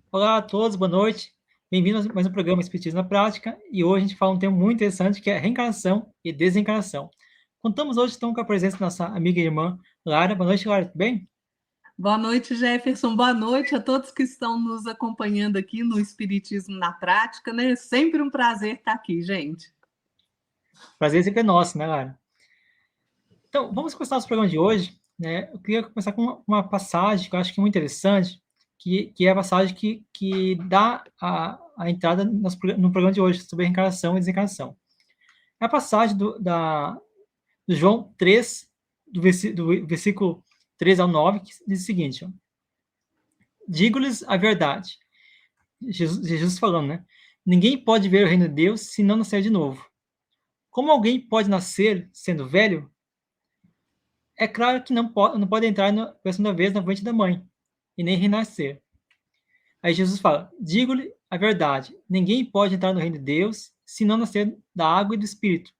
Olá a todos, boa noite. Bem-vindos a mais um programa Espiritismo na Prática. E hoje a gente fala um tema muito interessante que é reencarnação e desencarnação. Contamos hoje então com a presença da nossa amiga e irmã Lara. Boa noite, Lara, tudo bem? Boa noite, Jefferson. Boa noite a todos que estão nos acompanhando aqui no Espiritismo na Prática, né? Sempre um prazer estar aqui, gente. Prazer sempre é nosso, né, Lara? Então, vamos começar nosso programa de hoje, né? Eu queria começar com uma passagem que eu acho que é muito interessante, que é a passagem que dá a entrada no programa de hoje sobre reencarnação e desencarnação. É a passagem do João 3, do versículo 3 ao 9, que diz o seguinte: ó, digo-lhes a verdade. Jesus falando, né? Ninguém pode ver o reino de Deus se não nascer de novo. Como alguém pode nascer sendo velho? É claro que não pode entrar pela segunda vez na frente da mãe e nem renascer. Aí Jesus fala: digo-lhe a verdade. Ninguém pode entrar no reino de Deus se não nascer da água e do espírito.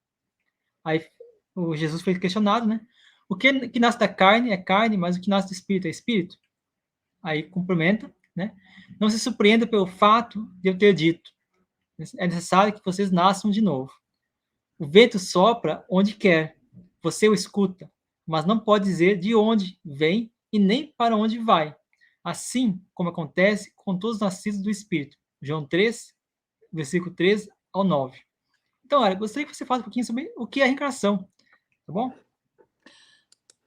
Aí o Jesus foi questionado, né? O que nasce da carne é carne, mas o que nasce do espírito é espírito. Aí complementa, né? Não se surpreenda pelo fato de eu ter dito: é necessário que vocês nasçam de novo. O vento sopra onde quer, você o escuta, mas não pode dizer de onde vem e nem para onde vai. Assim como acontece com todos os nascidos do Espírito. João 3, versículo 3 ao 9. Então, olha, gostaria que você falasse um pouquinho sobre o que é a reencarnação, tá bom?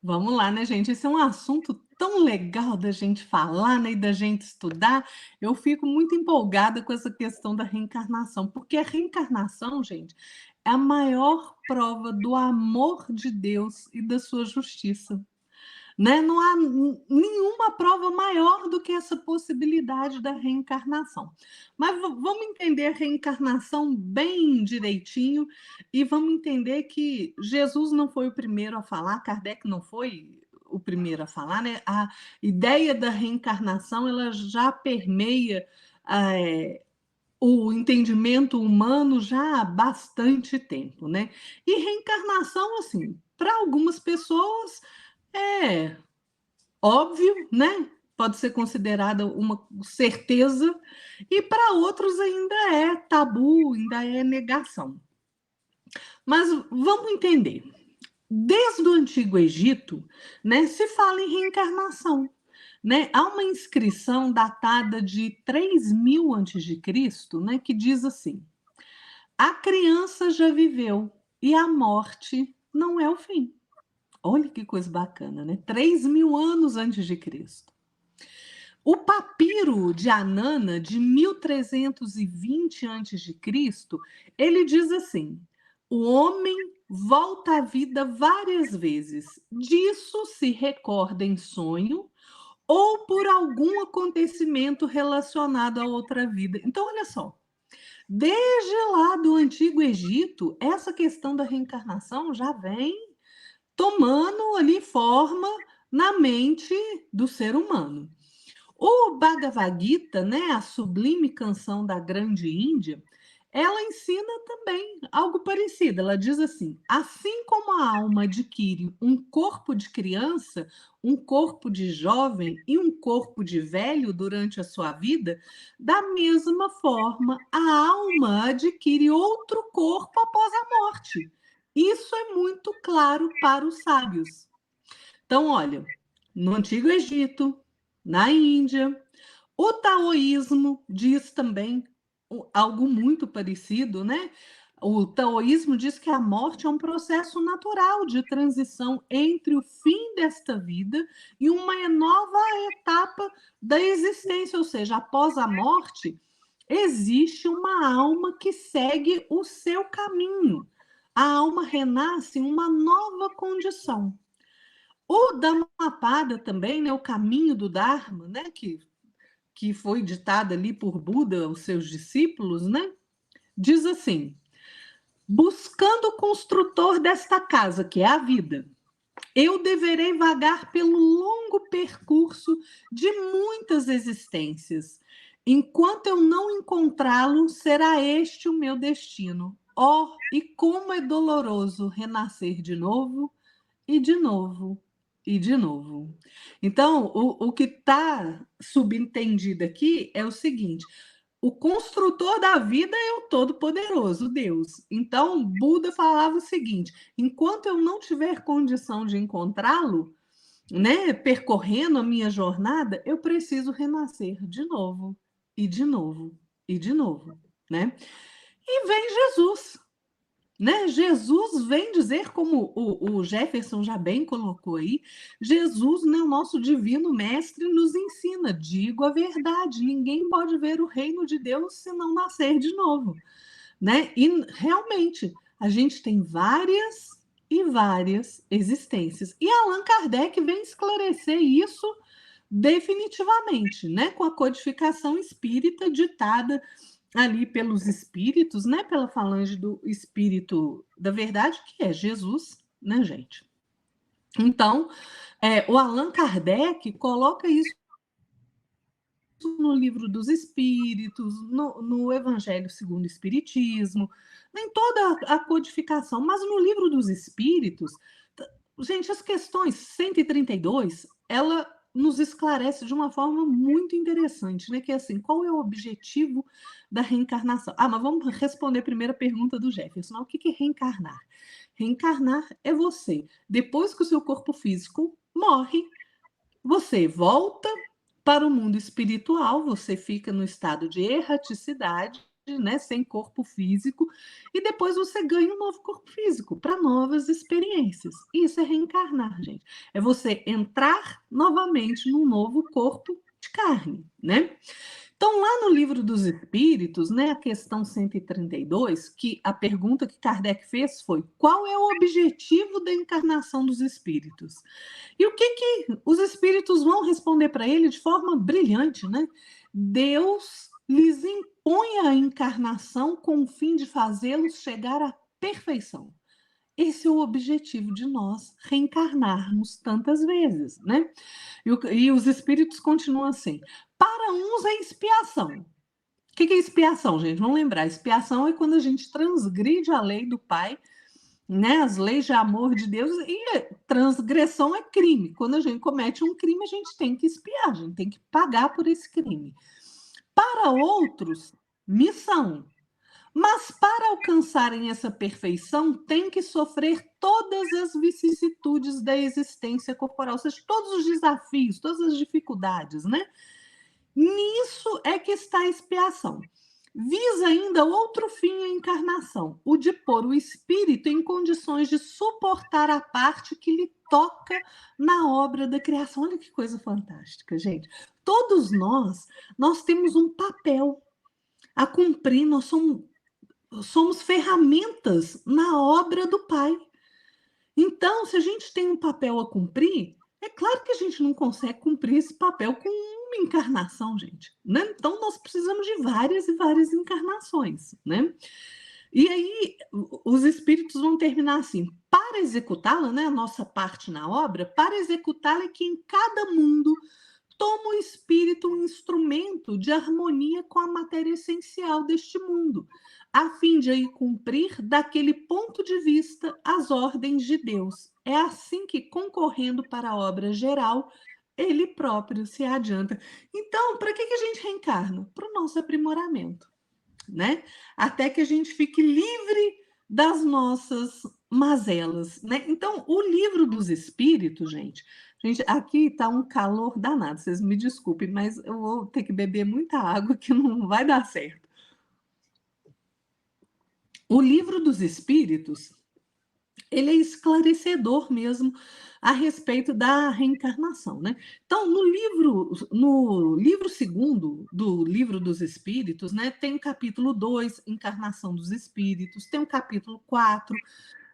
Vamos lá, né, gente? Esse é um assunto tão legal da gente falar, né, e da gente estudar. Eu fico muito empolgada com essa questão da reencarnação, porque a reencarnação, gente, é a maior prova do amor de Deus e da sua justiça. Né? Não há nenhuma prova maior do que essa possibilidade da reencarnação. Mas vamos entender a reencarnação bem direitinho e vamos entender que Jesus não foi o primeiro a falar, Kardec não foi o primeiro a falar, né? A ideia da reencarnação ela já permeia o entendimento humano já há bastante tempo, né? E reencarnação, assim, para algumas pessoas é óbvio, né? Pode ser considerada uma certeza, e para outros ainda é tabu, ainda é negação. Mas vamos entender. Desde o Antigo Egito, né, se fala em reencarnação. Né? Há uma inscrição datada de 3000 a.C., né, que diz assim: a criança já viveu e a morte não é o fim. Olha que coisa bacana, né? 3000 anos antes de Cristo. O papiro de Anana, de 1320 a.C., ele diz assim: o homem volta à vida várias vezes. Disso se recorda em sonho ou por algum acontecimento relacionado a outra vida. Então, olha só, desde lá do Antigo Egito, essa questão da reencarnação já vem tomando ali forma na mente do ser humano. O Bhagavad Gita, né, a sublime canção da Grande Índia, ela ensina também algo parecido. Ela diz assim como a alma adquire um corpo de criança, um corpo de jovem e um corpo de velho durante a sua vida, da mesma forma a alma adquire outro corpo após a morte. Isso é muito claro para os sábios. Então, olha, no Antigo Egito, na Índia, o taoísmo diz também algo muito parecido, né? O taoísmo diz que a morte é um processo natural de transição entre o fim desta vida e uma nova etapa da existência, ou seja, após a morte, existe uma alma que segue o seu caminho. A alma renasce em uma nova condição. O Dhammapada também, né, o caminho do Dharma, né, que foi ditado ali por Buda aos seus discípulos, né, diz assim: buscando o construtor desta casa, que é a vida, eu deverei vagar pelo longo percurso de muitas existências. Enquanto eu não encontrá-lo, será este o meu destino. Oh, e como é doloroso renascer de novo e de novo e de novo. Então, o que está subentendido aqui é o seguinte: o construtor da vida é o Todo-Poderoso, Deus. Então, Buda falava o seguinte: enquanto eu não tiver condição de encontrá-lo, né, percorrendo a minha jornada, eu preciso renascer de novo, e de novo, e de novo, né? E vem Jesus, né? Jesus vem dizer, como o Jefferson já bem colocou aí, Jesus, né, o nosso divino mestre, nos ensina, digo a verdade, ninguém pode ver o reino de Deus se não nascer de novo, né? E realmente, a gente tem várias e várias existências. E Allan Kardec vem esclarecer isso definitivamente, né? Com a codificação espírita ditada ali pelos espíritos, né? Pela falange do espírito da verdade, que é Jesus, né, gente? Então, o Allan Kardec coloca isso no Livro dos Espíritos, no Evangelho segundo o Espiritismo, em toda a codificação, mas no Livro dos Espíritos, gente, as questões 132, ela nos esclarece de uma forma muito interessante, né? Que é assim, qual é o objetivo da reencarnação? Ah, mas vamos responder a primeira pergunta do Jefferson. O que é reencarnar? Reencarnar é você, depois que o seu corpo físico morre, você volta para o mundo espiritual, você fica no estado de erraticidade, né, sem corpo físico, e depois você ganha um novo corpo físico para novas experiências. Isso é reencarnar, gente. É você entrar novamente num novo corpo de carne, né? Então, lá no Livro dos Espíritos, né, a questão 132, que a pergunta que Kardec fez foi: qual é o objetivo da encarnação dos espíritos? E o que os espíritos vão responder para ele de forma brilhante, né? Deus lhes impõe a encarnação com o fim de fazê-los chegar à perfeição. Esse é o objetivo de nós reencarnarmos tantas vezes, né? E os espíritos continuam assim: para uns é expiação. O que é expiação, gente? Vamos lembrar: expiação é quando a gente transgride a lei do Pai, né, as leis de amor de Deus, e transgressão é crime. Quando a gente comete um crime, a gente tem que expiar, a gente tem que pagar por esse crime. Para outros, missão. Mas para alcançarem essa perfeição, tem que sofrer todas as vicissitudes da existência corporal, ou seja, todos os desafios, todas as dificuldades, né? Nisso é que está a expiação. Visa ainda outro fim a encarnação, o de pôr o espírito em condições de suportar a parte que lhe toca na obra da criação. Olha que coisa fantástica, gente. Todos nós temos um papel a cumprir, nós somos ferramentas na obra do Pai. Então, se a gente tem um papel a cumprir, é claro que a gente não consegue cumprir esse papel com uma encarnação, gente, né? Então, nós precisamos de várias e várias encarnações, né? E aí, os espíritos vão terminar assim: para executá-la, né, a nossa parte na obra, para executá-la é que em cada mundo toma o espírito um instrumento de harmonia com a matéria essencial deste mundo, a fim de aí cumprir, daquele ponto de vista, as ordens de Deus. É assim que, concorrendo para a obra geral, ele próprio se adianta. Então, para que a gente reencarna? Para o nosso aprimoramento, né? Até que a gente fique livre das nossas mazelas, né? Então, o Livro dos Espíritos, gente, aqui está um calor danado, vocês me desculpem, mas eu vou ter que beber muita água que não vai dar certo. O Livro dos Espíritos, ele é esclarecedor mesmo a respeito da reencarnação, né? Então, no livro segundo do Livro dos Espíritos, né, tem o capítulo 2, Encarnação dos Espíritos, tem o capítulo 4,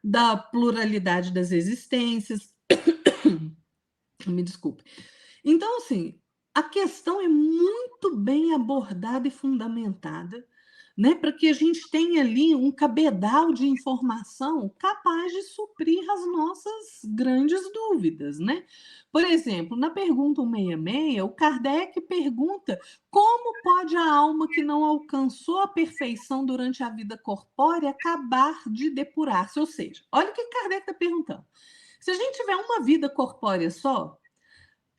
da pluralidade das existências. Me desculpe. Então, assim, a questão é muito bem abordada e fundamentada, né, para que a gente tenha ali um cabedal de informação capaz de suprir as nossas grandes dúvidas, né? Por exemplo, na pergunta 166, o Kardec pergunta como pode a alma que não alcançou a perfeição durante a vida corpórea acabar de depurar-se? Ou seja, olha o que Kardec está perguntando. Se a gente tiver uma vida corpórea só,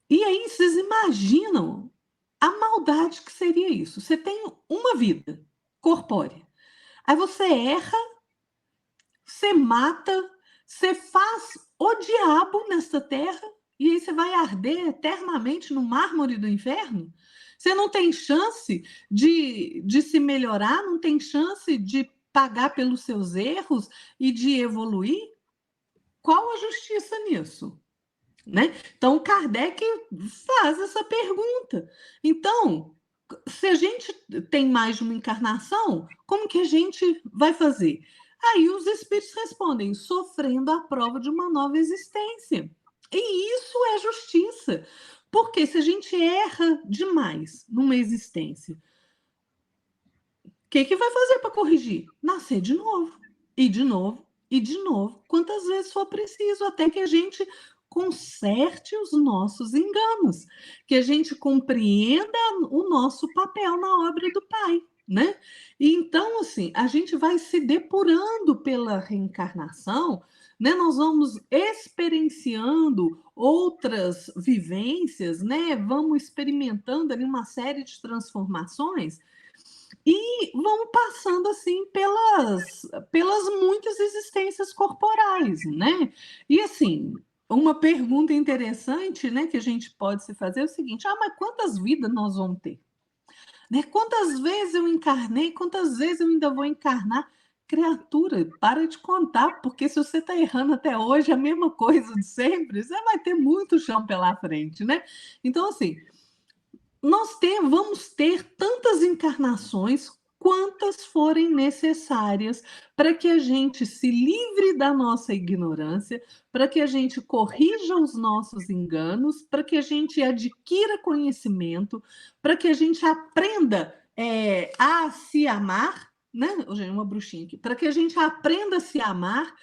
e aí vocês imaginam a maldade que seria isso? Você tem uma vida corpórea, aí você erra, você mata, você faz o diabo nesta terra, e aí você vai arder eternamente no mármore do inferno? Você não tem chance de se melhorar, não tem chance de pagar pelos seus erros e de evoluir? Qual a justiça nisso? Né? Então, Kardec faz essa pergunta. Então, se a gente tem mais de uma encarnação, como que a gente vai fazer? Aí os espíritos respondem, sofrendo a prova de uma nova existência. E isso é justiça. Porque se a gente erra demais numa existência, o que vai fazer para corrigir? Nascer de novo, e de novo, e de novo, quantas vezes for preciso, até que a gente conserte os nossos enganos, que a gente compreenda o nosso papel na obra do Pai, né? E então, assim, a gente vai se depurando pela reencarnação, né? Nós vamos experienciando outras vivências, né? Vamos experimentando ali uma série de transformações e vão passando assim pelas muitas existências corporais, né? E assim, uma pergunta interessante, né, que a gente pode se fazer é o seguinte: mas quantas vidas nós vamos ter? Né? Quantas vezes eu encarnei? Quantas vezes eu ainda vou encarnar? Criatura, para de contar, porque se você está errando até hoje, a mesma coisa de sempre, você vai ter muito chão pela frente, né? Então, assim, vamos ter tantas encarnações quantas forem necessárias para que a gente se livre da nossa ignorância, para que a gente corrija os nossos enganos, para que a gente adquira conhecimento, para que a gente aprenda a se amar, né? Uma bruxinha aqui, para que a gente aprenda a se amar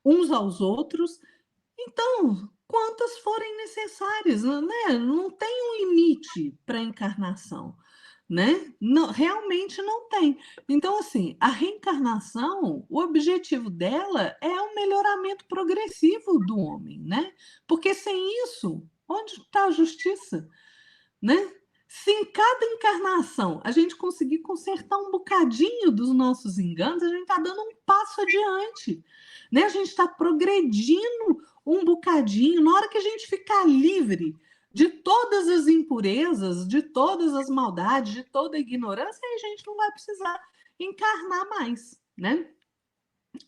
uns aos outros. Então, quantas forem necessárias, né? Não tem um limite para a encarnação, né? Não, realmente não tem. Então, assim, a reencarnação, o objetivo dela é o melhoramento progressivo do homem, né? Porque sem isso, onde está a justiça, né? Se em cada encarnação a gente conseguir consertar um bocadinho dos nossos enganos, a gente está dando um passo adiante, né? A gente está progredindo um bocadinho. Na hora que a gente ficar livre de todas as impurezas, de todas as maldades, de toda a ignorância, aí a gente não vai precisar encarnar mais, né?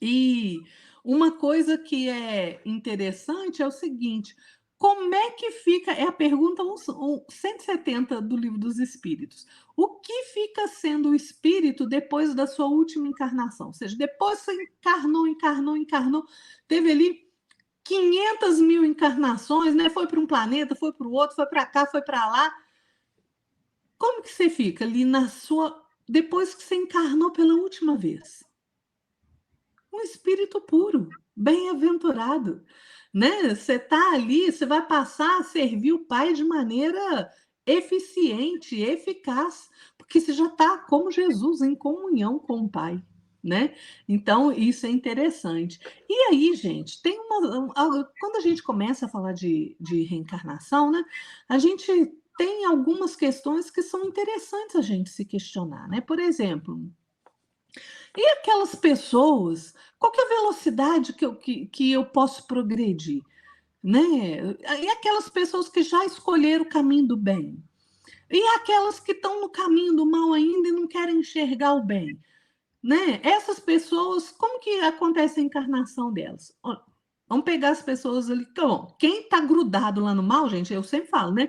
E uma coisa que é interessante é o seguinte: como é que fica? É a pergunta 170 do Livro dos Espíritos. O que fica sendo o espírito depois da sua última encarnação? Ou seja, depois você encarnou, teve ali 500 mil encarnações, né? Foi para um planeta, foi para o outro, foi para cá, foi para lá. Como que você fica ali depois que você encarnou pela última vez? Um espírito puro, bem-aventurado, né? Você está ali, você vai passar a servir o Pai de maneira eficiente, eficaz, porque você já está como Jesus em comunhão com o Pai, né? Então isso é interessante. E aí, gente, quando a gente começa a falar de reencarnação, né? A gente tem algumas questões que são interessantes a gente se questionar, né? Por exemplo, e aquelas pessoas, qual que é a velocidade que eu posso progredir? Né? E aquelas pessoas que já escolheram o caminho do bem? E aquelas que estão no caminho do mal ainda e não querem enxergar o bem? Né? Essas pessoas, como que acontece a encarnação delas? Vamos pegar as pessoas ali. Então, quem está grudado lá no mal, gente, eu sempre falo, né?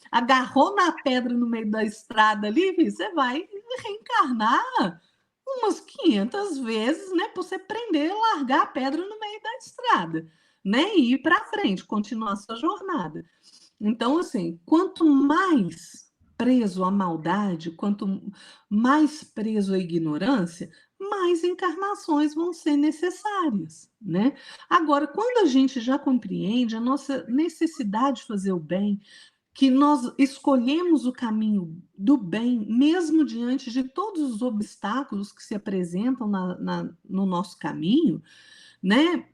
Agarrou na pedra no meio da estrada ali, você vai reencarnar umas 500 vezes, né, para você prender, largar a pedra no meio da estrada, né, e ir para frente, continuar a sua jornada. Então, assim, quanto mais preso à maldade, quanto mais preso à ignorância, mais encarnações vão ser necessárias, né? Agora, quando a gente já compreende a nossa necessidade de fazer o bem, que nós escolhemos o caminho do bem, mesmo diante de todos os obstáculos que se apresentam no nosso caminho, né?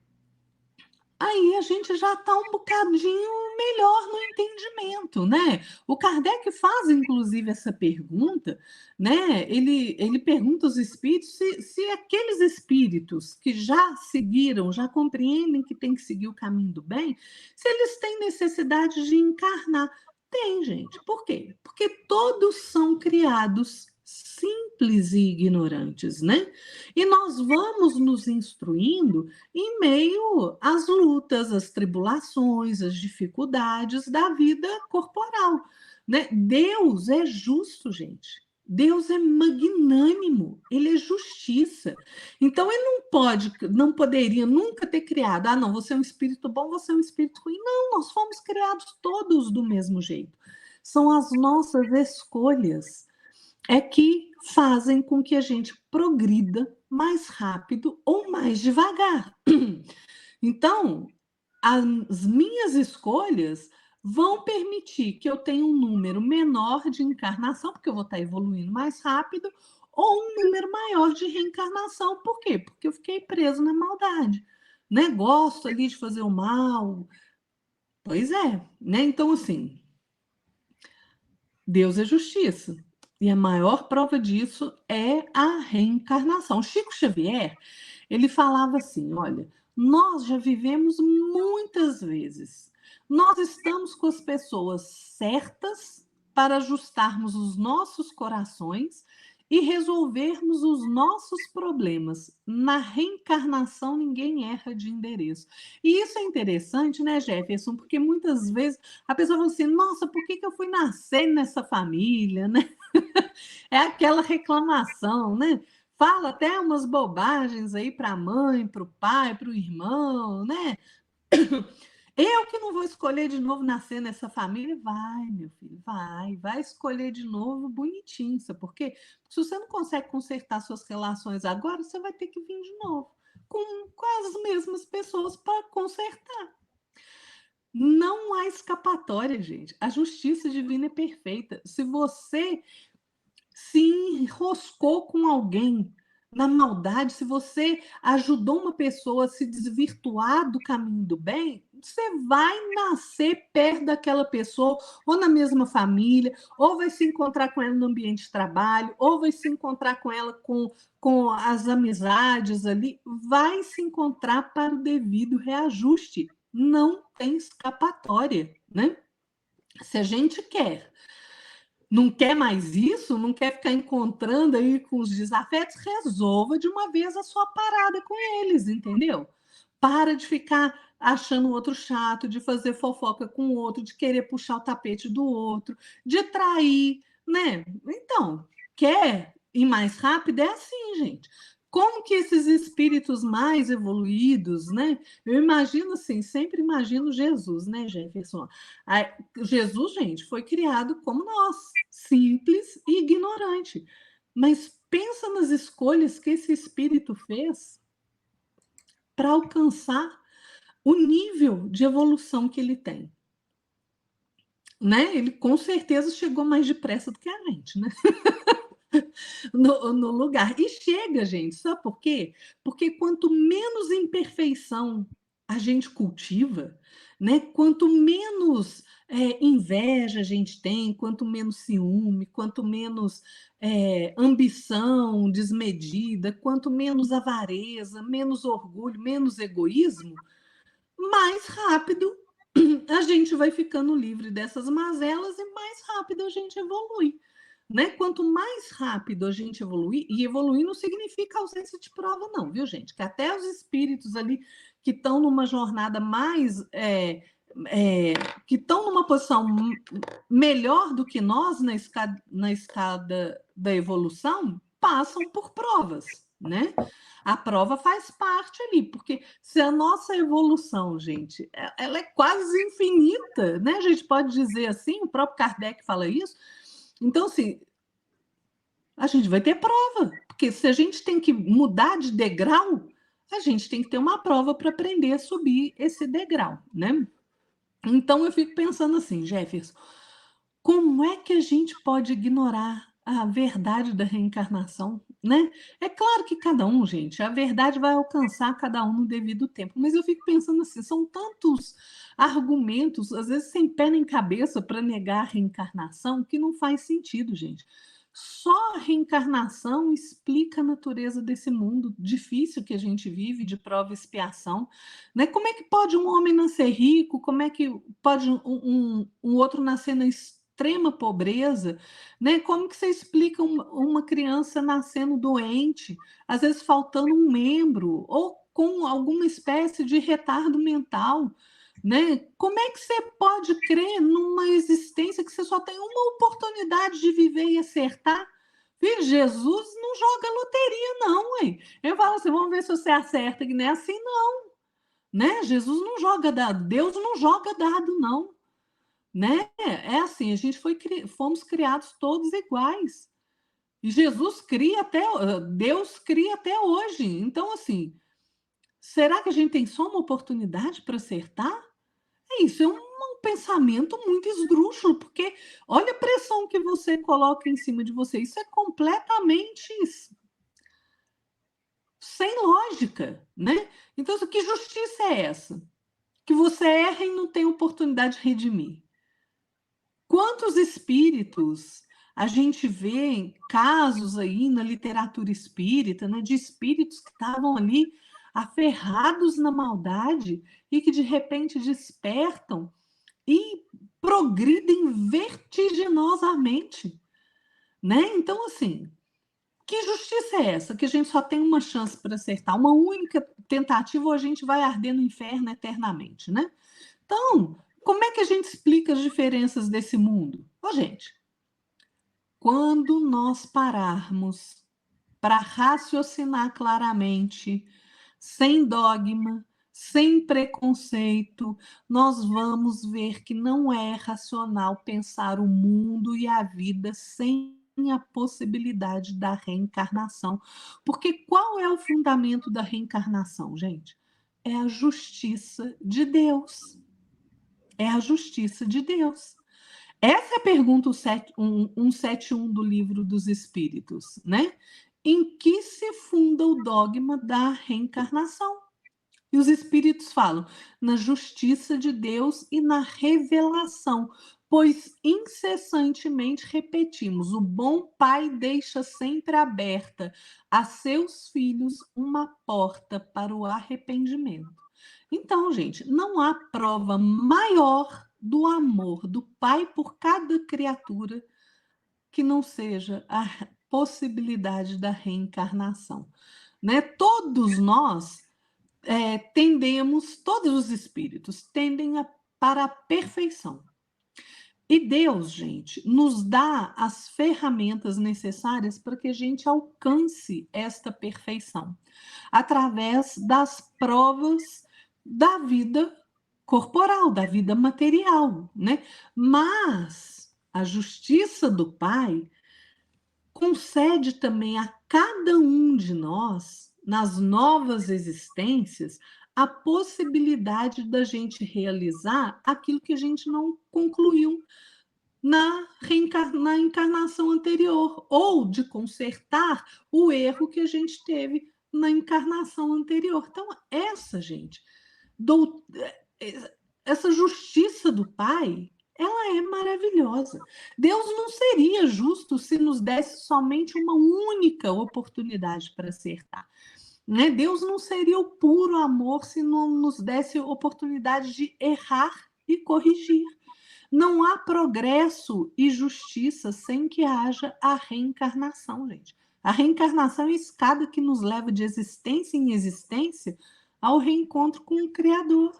aí a gente já está um bocadinho melhor no entendimento, né? O Kardec faz, inclusive, essa pergunta, né? Ele pergunta aos espíritos se aqueles espíritos que já seguiram, já compreendem que tem que seguir o caminho do bem, se eles têm necessidade de encarnar. Tem, gente. Por quê? Porque todos são criados simples e ignorantes, né? E nós vamos nos instruindo em meio às lutas, às tribulações, às dificuldades da vida corporal, né? Deus é justo, gente. Deus é magnânimo, ele é justiça. Então ele não poderia nunca ter criado, ah, não, você é um espírito bom, você é um espírito ruim. Não, nós fomos criados todos do mesmo jeito. São as nossas escolhas que fazem com que a gente progrida mais rápido ou mais devagar. Então, as minhas escolhas vão permitir que eu tenha um número menor de encarnação, porque eu vou estar evoluindo mais rápido, ou um número maior de reencarnação. Por quê? Porque eu fiquei preso na maldade. Né? Gosto ali de fazer o mal. Pois é, né? Então, assim, Deus é justiça. E a maior prova disso é a reencarnação. Chico Xavier, ele falava assim, olha, nós já vivemos muitas vezes. Nós estamos com as pessoas certas para ajustarmos os nossos corações e resolvermos os nossos problemas. Na reencarnação, ninguém erra de endereço. E isso é interessante, né, Jefferson? Porque muitas vezes a pessoa fala assim, nossa, por que eu fui nascer nessa família, né? É aquela reclamação, né? Fala até umas bobagens aí para a mãe, para o pai, para o irmão, né? Eu que não vou escolher de novo nascer nessa família, vai, meu filho, vai escolher de novo bonitinho, sabe por quê? Porque se você não consegue consertar suas relações agora, você vai ter que vir de novo com as mesmas pessoas para consertar. Não há escapatória, gente. A justiça divina é perfeita. Se você se enroscou com alguém na maldade, se você ajudou uma pessoa a se desvirtuar do caminho do bem, você vai nascer perto daquela pessoa, ou na mesma família, ou vai se encontrar com ela no ambiente de trabalho, ou vai se encontrar com ela com as amizades ali, vai se encontrar para o devido reajuste. Não tem escapatória, né? Se a gente não quer mais isso, não quer ficar encontrando aí com os desafetos, resolva de uma vez a sua parada com eles, entendeu? Para de ficar achando o outro chato, de fazer fofoca com o outro, de querer puxar o tapete do outro, de trair, né? Então, quer ir mais rápido? É assim, gente. Como que esses espíritos mais evoluídos, né? Eu imagino assim, sempre imagino Jesus, né, Jefferson? Jesus, gente, foi criado como nós, simples e ignorante. Mas pensa nas escolhas que esse espírito fez para alcançar o nível de evolução que ele tem. Né? Ele com certeza chegou mais depressa do que a gente, né? no lugar. E chega, gente, sabe por quê? Porque quanto menos imperfeição a gente cultiva, né? Quanto menos inveja a gente tem, quanto menos ciúme, quanto menos ambição desmedida, quanto menos avareza, menos orgulho, menos egoísmo, mais rápido a gente vai ficando livre dessas mazelas e mais rápido a gente evolui. Né? Quanto mais rápido a gente evoluir, e evoluir não significa ausência de prova, não, viu, gente? Que até os espíritos ali que estão numa jornada mais. Que estão numa posição melhor do que nós na escada da evolução, passam por provas, né? A prova faz parte ali, porque se a nossa evolução, gente, ela é quase infinita, né? A gente pode dizer assim, o próprio Kardec fala isso. Então, assim, a gente vai ter prova, porque se a gente tem que mudar de degrau, a gente tem que ter uma prova para aprender a subir esse degrau, né? Então, eu fico pensando assim, Jefferson, como é que a gente pode ignorar a verdade da reencarnação, né? É claro que cada um, gente, a verdade vai alcançar cada um no devido tempo, mas eu fico pensando assim, são tantos argumentos, às vezes sem pé nem cabeça, para negar a reencarnação, que não faz sentido, gente. Só a reencarnação explica a natureza desse mundo difícil que a gente vive, de prova e expiação, né? Como é que pode um homem nascer rico? Como é que pode um outro nascer na extrema pobreza? Né? Como que você explica uma criança nascendo doente, às vezes faltando um membro, ou com alguma espécie de retardo mental? Né? Como é que você pode crer numa existência que você só tem uma oportunidade de viver e acertar? Filho, Jesus não joga loteria, não, ué. Eu falo assim, vamos ver se você acerta, que não é assim, não. Né? Jesus não joga dado, Deus não joga dado, não. Né? É assim, a gente fomos criados todos iguais. E Jesus cria até, Deus cria até hoje. Então, assim, será que a gente tem só uma oportunidade para acertar? É isso, é um pensamento muito esdrúxulo, porque olha a pressão que você coloca em cima de você. Isso é completamente sem lógica, né? Então, que justiça é essa? Que você erra e não tem oportunidade de redimir. Quantos espíritos a gente vê em casos aí na literatura espírita, né, de espíritos que estavam ali aferrados na maldade e que de repente despertam e progridem vertiginosamente, né? Então, assim, que justiça é essa? Que a gente só tem uma chance para acertar, uma única tentativa ou a gente vai arder no inferno eternamente, né? Então, como é que a gente explica as diferenças desse mundo? Ô, gente, quando nós pararmos para raciocinar claramente, sem dogma, sem preconceito, nós vamos ver que não é racional pensar o mundo e a vida sem a possibilidade da reencarnação. Porque qual é o fundamento da reencarnação, gente? É a justiça de Deus. É a justiça de Deus. Essa é a pergunta 171 do Livro dos Espíritos, né? Em que se funda o dogma da reencarnação? E os espíritos falam na justiça de Deus e na revelação, pois incessantemente repetimos: o bom pai deixa sempre aberta a seus filhos uma porta para o arrependimento. Então, gente, não há prova maior do amor do pai por cada criatura que não seja a possibilidade da reencarnação, né? Todos nós tendemos, todos os espíritos tendem para a perfeição. E Deus, gente, nos dá as ferramentas necessárias para que a gente alcance esta perfeição, através das provas da vida corporal, da vida material, né? Mas a justiça do Pai concede também a cada um de nós, nas novas existências, a possibilidade da gente realizar aquilo que a gente não concluiu na encarnação anterior, ou de consertar o erro que a gente teve na encarnação anterior. Então, essa, gente, do, essa justiça do Pai, ela é maravilhosa. Deus não seria justo se nos desse somente uma única oportunidade para acertar. Né? Deus não seria o puro amor se não nos desse oportunidade de errar e corrigir. Não há progresso e justiça sem que haja a reencarnação, gente. A reencarnação é a escada que nos leva de existência em existência ao reencontro com o Criador.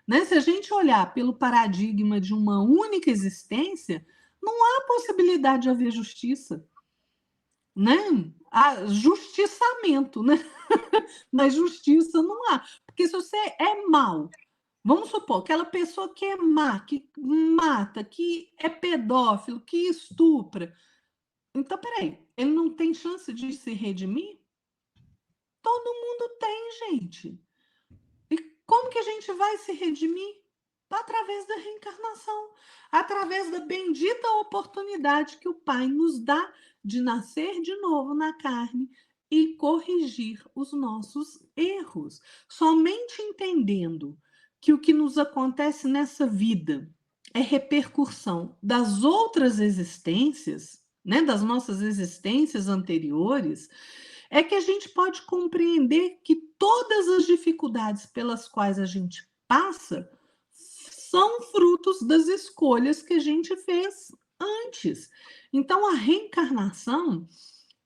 Né? Se a gente olhar pelo paradigma de uma única existência, não há possibilidade de haver justiça. Né? Há justiçamento, né? Mas justiça não há. Porque se você é mau, vamos supor, aquela pessoa que é má, que mata, que é pedófilo, que estupra. Então, peraí, ele não tem chance de se redimir? Todo mundo tem, gente. E como que a gente vai se redimir? através da reencarnação, através da bendita oportunidade que o Pai nos dá de nascer de novo na carne e corrigir os nossos erros. Somente entendendo que o que nos acontece nessa vida é repercussão das outras existências, né, das nossas existências anteriores, é que a gente pode compreender que todas as dificuldades pelas quais a gente passa são frutos das escolhas que a gente fez antes. Então, a reencarnação,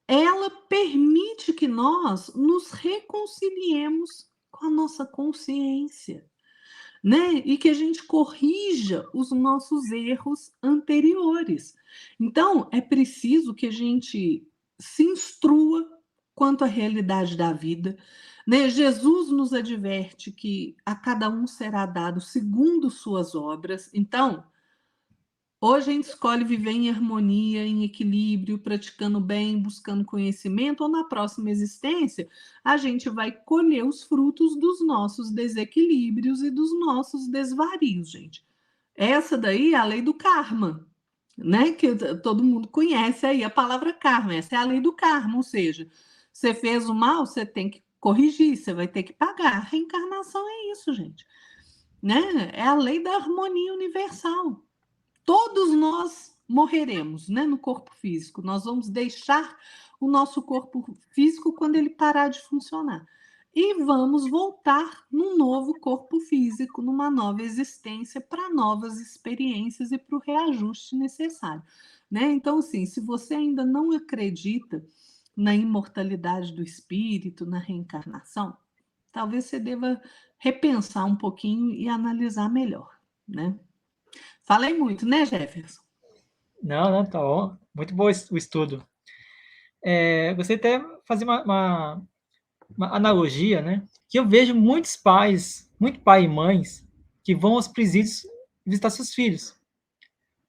ela permite que nós nos reconciliemos com a nossa consciência, né? E que a gente corrija os nossos erros anteriores. Então, é preciso que a gente se instrua quanto à realidade da vida, né? Jesus nos adverte que a cada um será dado segundo suas obras. Então, hoje a gente escolhe viver em harmonia, em equilíbrio, praticando bem, buscando conhecimento, ou na próxima existência a gente vai colher os frutos dos nossos desequilíbrios e dos nossos desvarios, gente. Essa daí é a lei do karma, né? Que todo mundo conhece aí a palavra karma. Essa é a lei do karma, ou seja, você fez o mal, você tem que corrigir, você vai ter que pagar. A reencarnação é isso, gente, né? É a lei da harmonia universal. Todos nós morreremos, né, no corpo físico. Nós vamos deixar o nosso corpo físico quando ele parar de funcionar. E vamos voltar num novo corpo físico, numa nova existência, para novas experiências e para o reajuste necessário, né? Então, assim, se você ainda não acredita na imortalidade do espírito, na reencarnação, talvez você deva repensar um pouquinho e analisar melhor, né? Falei muito, né, Jefferson? Não, não, tá bom. Muito bom o estudo. Você até fazer uma analogia, né? Que eu vejo muitos pais, muito pai e mães, que vão aos presídios visitar seus filhos.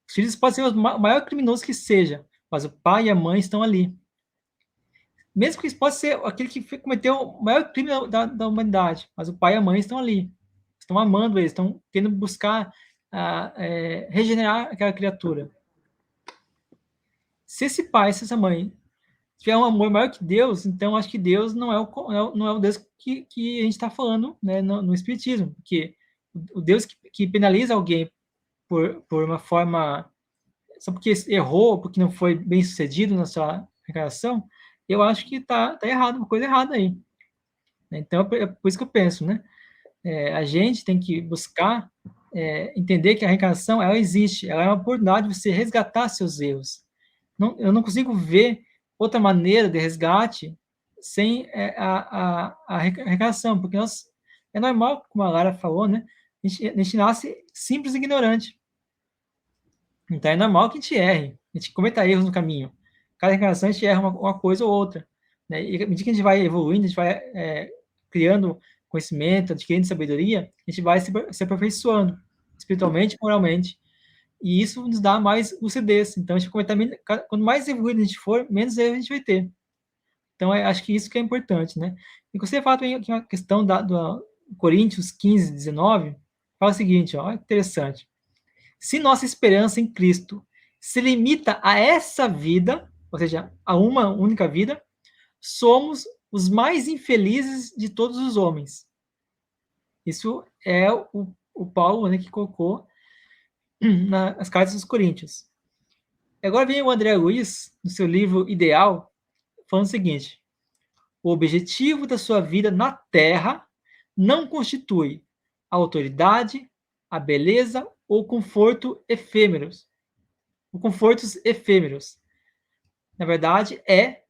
Os filhos podem ser o maior criminoso que seja, mas o pai e a mãe estão ali. Mesmo que isso possa ser aquele que cometeu o maior crime da humanidade, mas o pai e a mãe estão ali. Estão amando eles, estão querendo buscar regenerar aquela criatura. Se esse pai, se essa mãe tiver um amor maior que Deus, então acho que Deus não é o Deus que a gente está falando, né, no Espiritismo, porque o Deus que penaliza alguém por uma forma, só porque errou, porque não foi bem sucedido na sua reencarnação, eu acho que tá errado, uma coisa errada aí. Então, é por isso que eu penso, né? A gente tem que buscar entender que a reencarnação, ela existe, ela é uma oportunidade de você resgatar seus erros. Eu não consigo ver outra maneira de resgate sem a reencarnação, porque é normal, como a Lara falou, né? A gente nasce simples e ignorante. Então é normal que a gente erre, a gente cometa erros no caminho. Cada reencarnação a gente erra uma coisa ou outra. Né? E à medida que a gente vai evoluindo, a gente vai criando conhecimento, adquirindo sabedoria, a gente vai se aperfeiçoando espiritualmente e moralmente. E isso nos dá mais lucidez. Então, a gente cometer quanto mais evoluído a gente for, menos erros a gente vai ter. Então, acho que isso que é importante, né? E você fala também aqui uma questão do Coríntios 15, 19, fala o seguinte, ó, interessante. Se nossa esperança em Cristo se limita a essa vida, ou seja, a uma única vida, somos os mais infelizes de todos os homens. Isso é o Paulo, né, que colocou nas cartas dos Coríntios. Agora vem o André Luiz, no seu livro Ideal, falando o seguinte: o objetivo da sua vida na Terra não constitui a autoridade, a beleza ou conforto efêmeros. Ou confortos efêmeros. Na verdade, é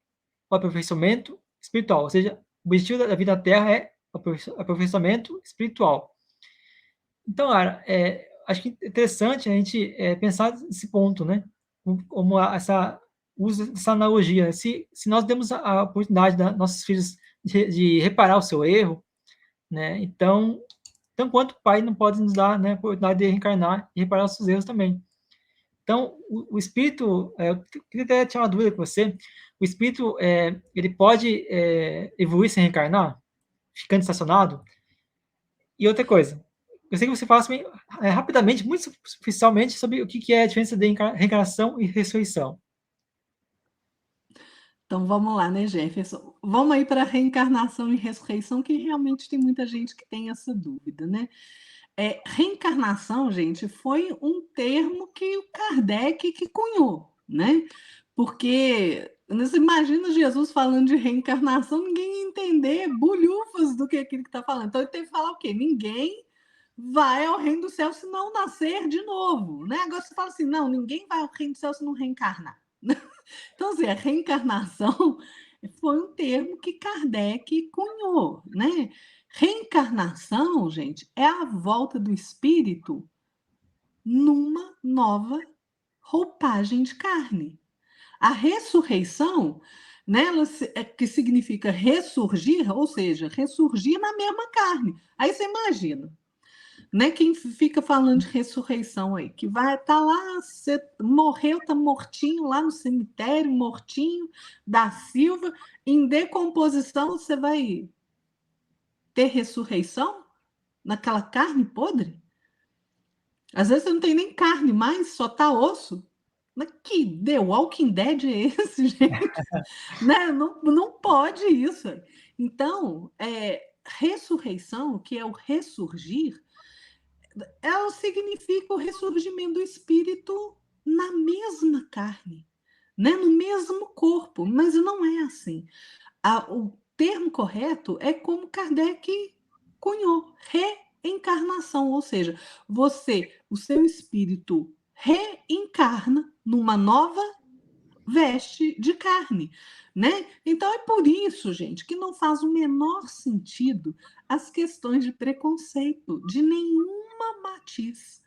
o aperfeiçoamento espiritual. Ou seja, o objetivo da vida na Terra é o aperfeiçoamento espiritual. Então, Lara, acho que é interessante a gente pensar nesse ponto, né? Como usa essa analogia. Né? Se nós demos a oportunidade dos nossos filhos de reparar o seu erro, né? Então quanto o pai não pode nos dar, né, a oportunidade de reencarnar e reparar os seus erros também. Então, o espírito, eu queria até tirar uma dúvida com você, o espírito, ele pode evoluir sem reencarnar? Ficando estacionado? E outra coisa, eu sei que você fala assim, rapidamente, muito superficialmente, sobre o que é a diferença de reencarnação e ressurreição. Então vamos lá, né, Jefferson? Vamos aí para reencarnação e ressurreição, que realmente tem muita gente que tem essa dúvida, né? Reencarnação, gente, foi um termo que o Kardec que cunhou, né? Porque você imagina Jesus falando de reencarnação, ninguém ia entender bulhufas do que aquilo que está falando. Então ele teve que falar o quê? Ninguém vai ao reino do céu se não nascer de novo, né? Agora você fala assim, não, ninguém vai ao reino do céu se não reencarnar. Então, assim, a reencarnação foi um termo que Kardec cunhou, né? Reencarnação, gente, é a volta do espírito numa nova roupagem de carne. A ressurreição, né, que significa ressurgir, ou seja, ressurgir na mesma carne. Aí você imagina, né? Quem fica falando de ressurreição aí, que vai estar lá, você morreu, está mortinho lá no cemitério, mortinho da Silva, em decomposição, você vai ter ressurreição naquela carne podre? Às vezes você não tem nem carne mais, só tá osso. Mas que The Walking Dead é esse, gente? Né? Não, não pode isso. Então, ressurreição, que é o ressurgir, ela significa o ressurgimento do espírito na mesma carne, né? No mesmo corpo, mas não é assim. O termo correto é como Kardec cunhou, reencarnação, ou seja, o seu espírito reencarna numa nova veste de carne, né? Então é por isso, gente, que não faz o menor sentido as questões de preconceito de nenhuma matiz,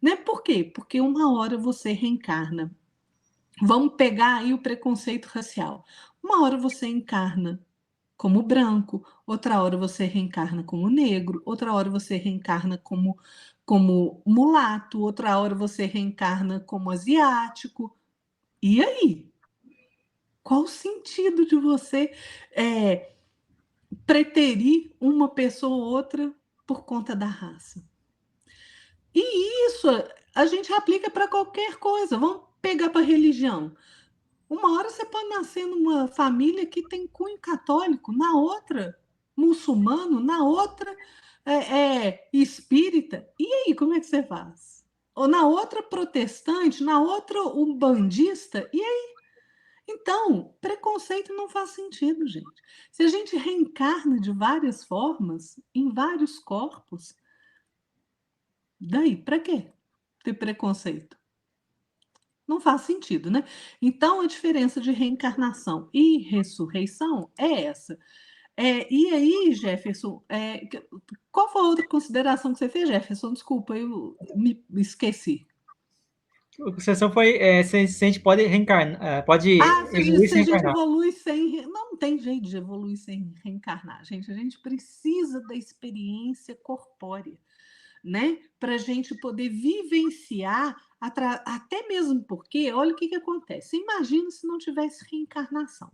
né? Por quê? Porque uma hora você reencarna. Vamos pegar aí o preconceito racial. Uma hora você encarna como branco, outra hora você reencarna como negro, outra hora você reencarna como mulato, outra hora você reencarna como asiático. E aí? Qual o sentido de você preterir uma pessoa ou outra por conta da raça? E isso a gente aplica para qualquer coisa. Vamos pegar para religião. Uma hora você pode nascer numa família que tem cunho católico, na outra muçulmano, na outra espírita. E aí, como é que você faz? Ou na outra protestante, na outra umbandista. E aí? Então, preconceito não faz sentido, gente. Se a gente reencarna de várias formas, em vários corpos, daí para quê ter preconceito? Não faz sentido, né? Então, a diferença de reencarnação e ressurreição é essa. E aí, Jefferson, qual foi a outra consideração que você fez, Jefferson? Desculpa, eu me esqueci. A questão foi se a gente pode reencarnar, pode evoluir Se sem a gente reencarnar. evolui sem. Não tem jeito de evoluir sem reencarnar, gente. A gente precisa da experiência corpórea, né? Para a gente poder vivenciar, até mesmo porque, olha o que acontece. Imagina se não tivesse reencarnação.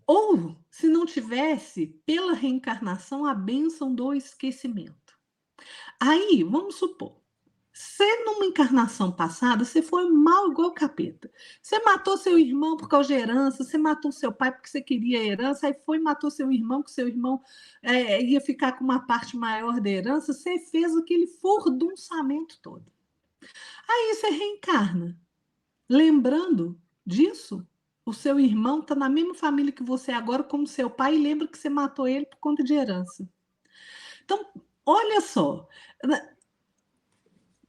Ou se não tivesse, pela reencarnação, a bênção do esquecimento. Aí, vamos supor, você numa encarnação passada, você foi mal igual o capeta. Você matou seu irmão por causa de herança, você matou seu pai porque você queria herança, aí foi e matou seu irmão, que seu irmão ia ficar com uma parte maior da herança, você fez aquele furdunçamento todo. Aí você reencarna. Lembrando disso, o seu irmão está na mesma família que você agora, como seu pai, e lembra que você matou ele por conta de herança. Então, olha só,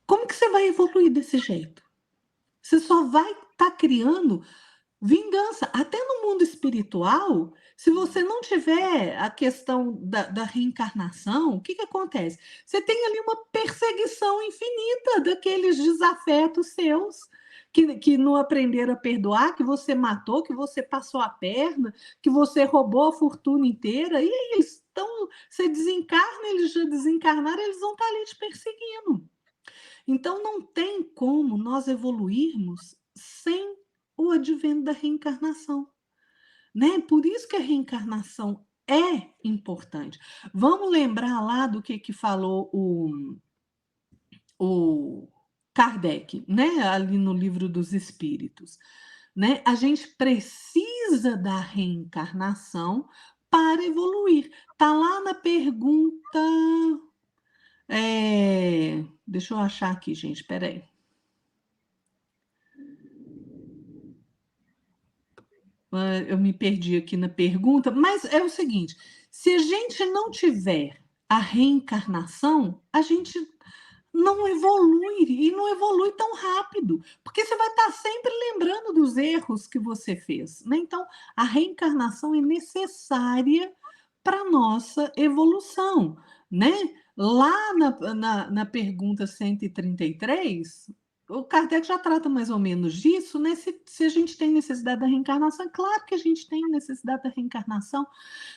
como que você vai evoluir desse jeito? Você só vai estar criando vingança. Até no mundo espiritual, se você não tiver a questão da reencarnação, o que acontece? Você tem ali uma perseguição infinita daqueles desafetos seus que não aprenderam a perdoar, que você matou, que você passou a perna, que você roubou a fortuna inteira, e aí eles estão, você desencarna, eles já desencarnaram, eles vão estar ali te perseguindo. Então, não tem como nós evoluirmos sem o advento da reencarnação, né? Por isso que a reencarnação é importante. Vamos lembrar lá do que falou o Kardec, né, ali no Livro dos Espíritos, né? A gente precisa da reencarnação para evoluir. Tá lá na pergunta. Deixa eu achar aqui, gente, peraí. Eu me perdi aqui na pergunta, mas é o seguinte: se a gente não tiver a reencarnação, a gente não evolui e não evolui tão rápido, porque você vai estar sempre lembrando dos erros que você fez, né? Então, a reencarnação é necessária para a nossa evolução, né? Lá na pergunta 133, o Kardec já trata mais ou menos disso, né? Se a gente tem necessidade da reencarnação, é claro que a gente tem necessidade da reencarnação,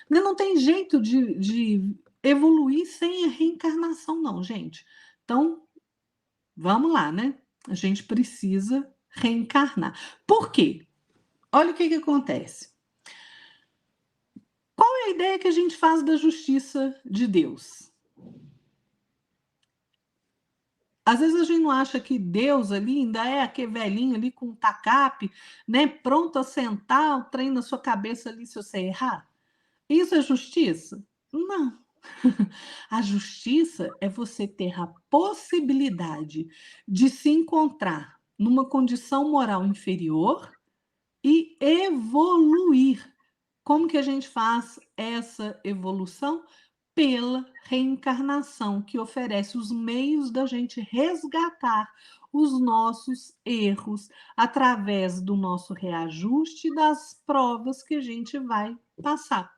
né? Não tem jeito de evoluir sem a reencarnação, não, gente. Então, vamos lá, né? A gente precisa reencarnar. Por quê? Olha o que acontece. Qual é a ideia que a gente faz da justiça de Deus? Às vezes a gente não acha que Deus ali ainda é aquele velhinho ali com um tacape, né? Pronto a sentar o trem na sua cabeça ali se você errar. Isso é justiça? Não. A justiça é você ter a possibilidade de se encontrar numa condição moral inferior e evoluir. Como que a gente faz essa evolução? Pela reencarnação, que oferece os meios da gente resgatar os nossos erros através do nosso reajuste das provas que a gente vai passar,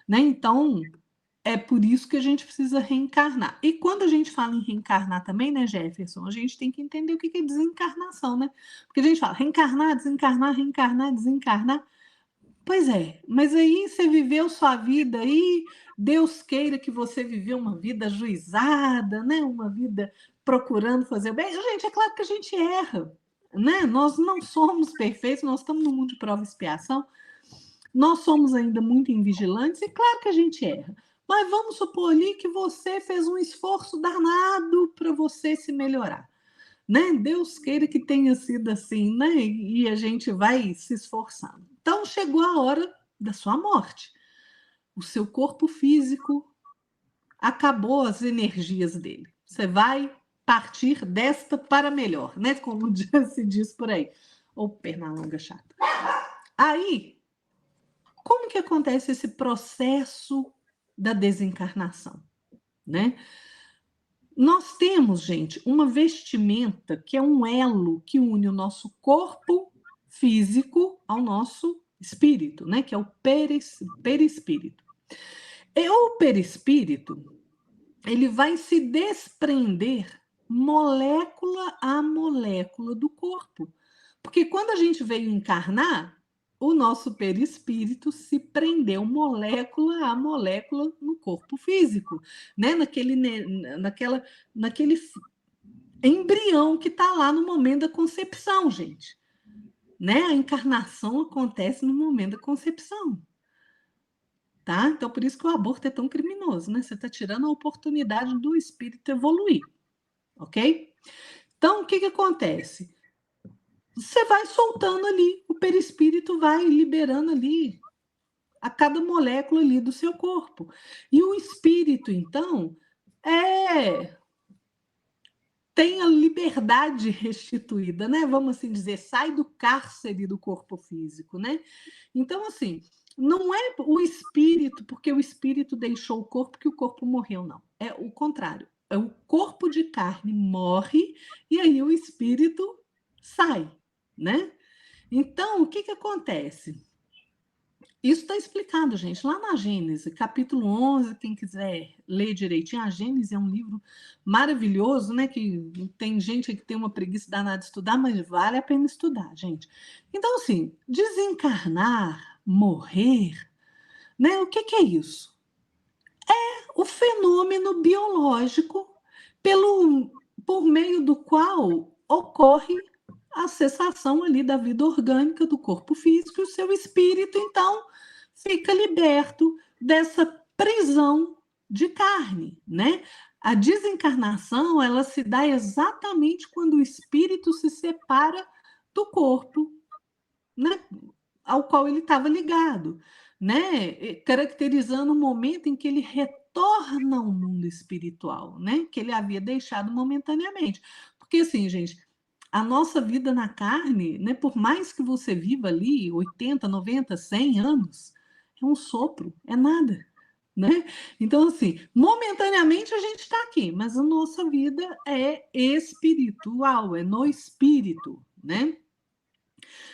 né? Então, é por isso que a gente precisa reencarnar. E quando a gente fala em reencarnar também, né, Jefferson, a gente tem que entender o que é desencarnação, né? Porque a gente fala reencarnar, desencarnar, reencarnar, desencarnar. Pois é, mas aí você viveu sua vida aí, Deus queira que você viveu uma vida ajuizada, né? Uma vida procurando fazer o bem. Gente, é claro que a gente erra, né? Nós não somos perfeitos, nós estamos no mundo de prova e expiação, nós somos ainda muito invigilantes, e claro que a gente erra. Mas vamos supor ali que você fez um esforço danado para você se melhorar, né? Deus queira que tenha sido assim, né? E a gente vai se esforçando. Então chegou a hora da sua morte. O seu corpo físico acabou as energias dele. Você vai partir desta para melhor, né? Como se diz por aí. Ô, Pernalonga chata. Aí, como que acontece esse processo da desencarnação, né? Nós temos, gente, uma vestimenta que é um elo que une o nosso corpo físico ao nosso espírito, né? Que é o perispírito. E o perispírito, ele vai se desprender molécula a molécula do corpo. Porque quando a gente veio encarnar, o nosso perispírito se prendeu molécula a molécula no corpo físico, né? Naquele embrião que está lá no momento da concepção, gente. Né? A encarnação acontece no momento da concepção. Tá? Então, por isso que o aborto é tão criminoso, né? Você está tirando a oportunidade do espírito evoluir, ok? Então, o que acontece? Você vai soltando ali, o perispírito vai liberando ali a cada molécula ali do seu corpo. E o espírito, então, tem a liberdade restituída, né? Vamos assim dizer, sai do cárcere do corpo físico, né? Então, assim, não é o espírito, porque o espírito deixou o corpo que o corpo morreu, não. É o contrário. É o corpo de carne morre e aí o espírito sai, né? Então, o que acontece? Isso está explicado, gente, lá na Gênese, capítulo 11, quem quiser ler direitinho, a Gênese é um livro maravilhoso, né, que tem gente que tem uma preguiça danada de estudar, mas vale a pena estudar, gente. Então, assim, desencarnar, morrer, né, o que é isso? É o fenômeno biológico por meio do qual ocorre a cessação ali da vida orgânica do corpo físico e o seu espírito, então, fica liberto dessa prisão de carne, né? A desencarnação, ela se dá exatamente quando o espírito se separa do corpo, né, ao qual ele estava ligado, né, caracterizando o momento em que ele retorna ao mundo espiritual, né, que ele havia deixado momentaneamente. Porque assim, gente, a nossa vida na carne, né, por mais que você viva ali 80, 90, 100 anos, é um sopro, é nada. Né? Então, assim, momentaneamente a gente está aqui, mas a nossa vida é espiritual, é no espírito, né?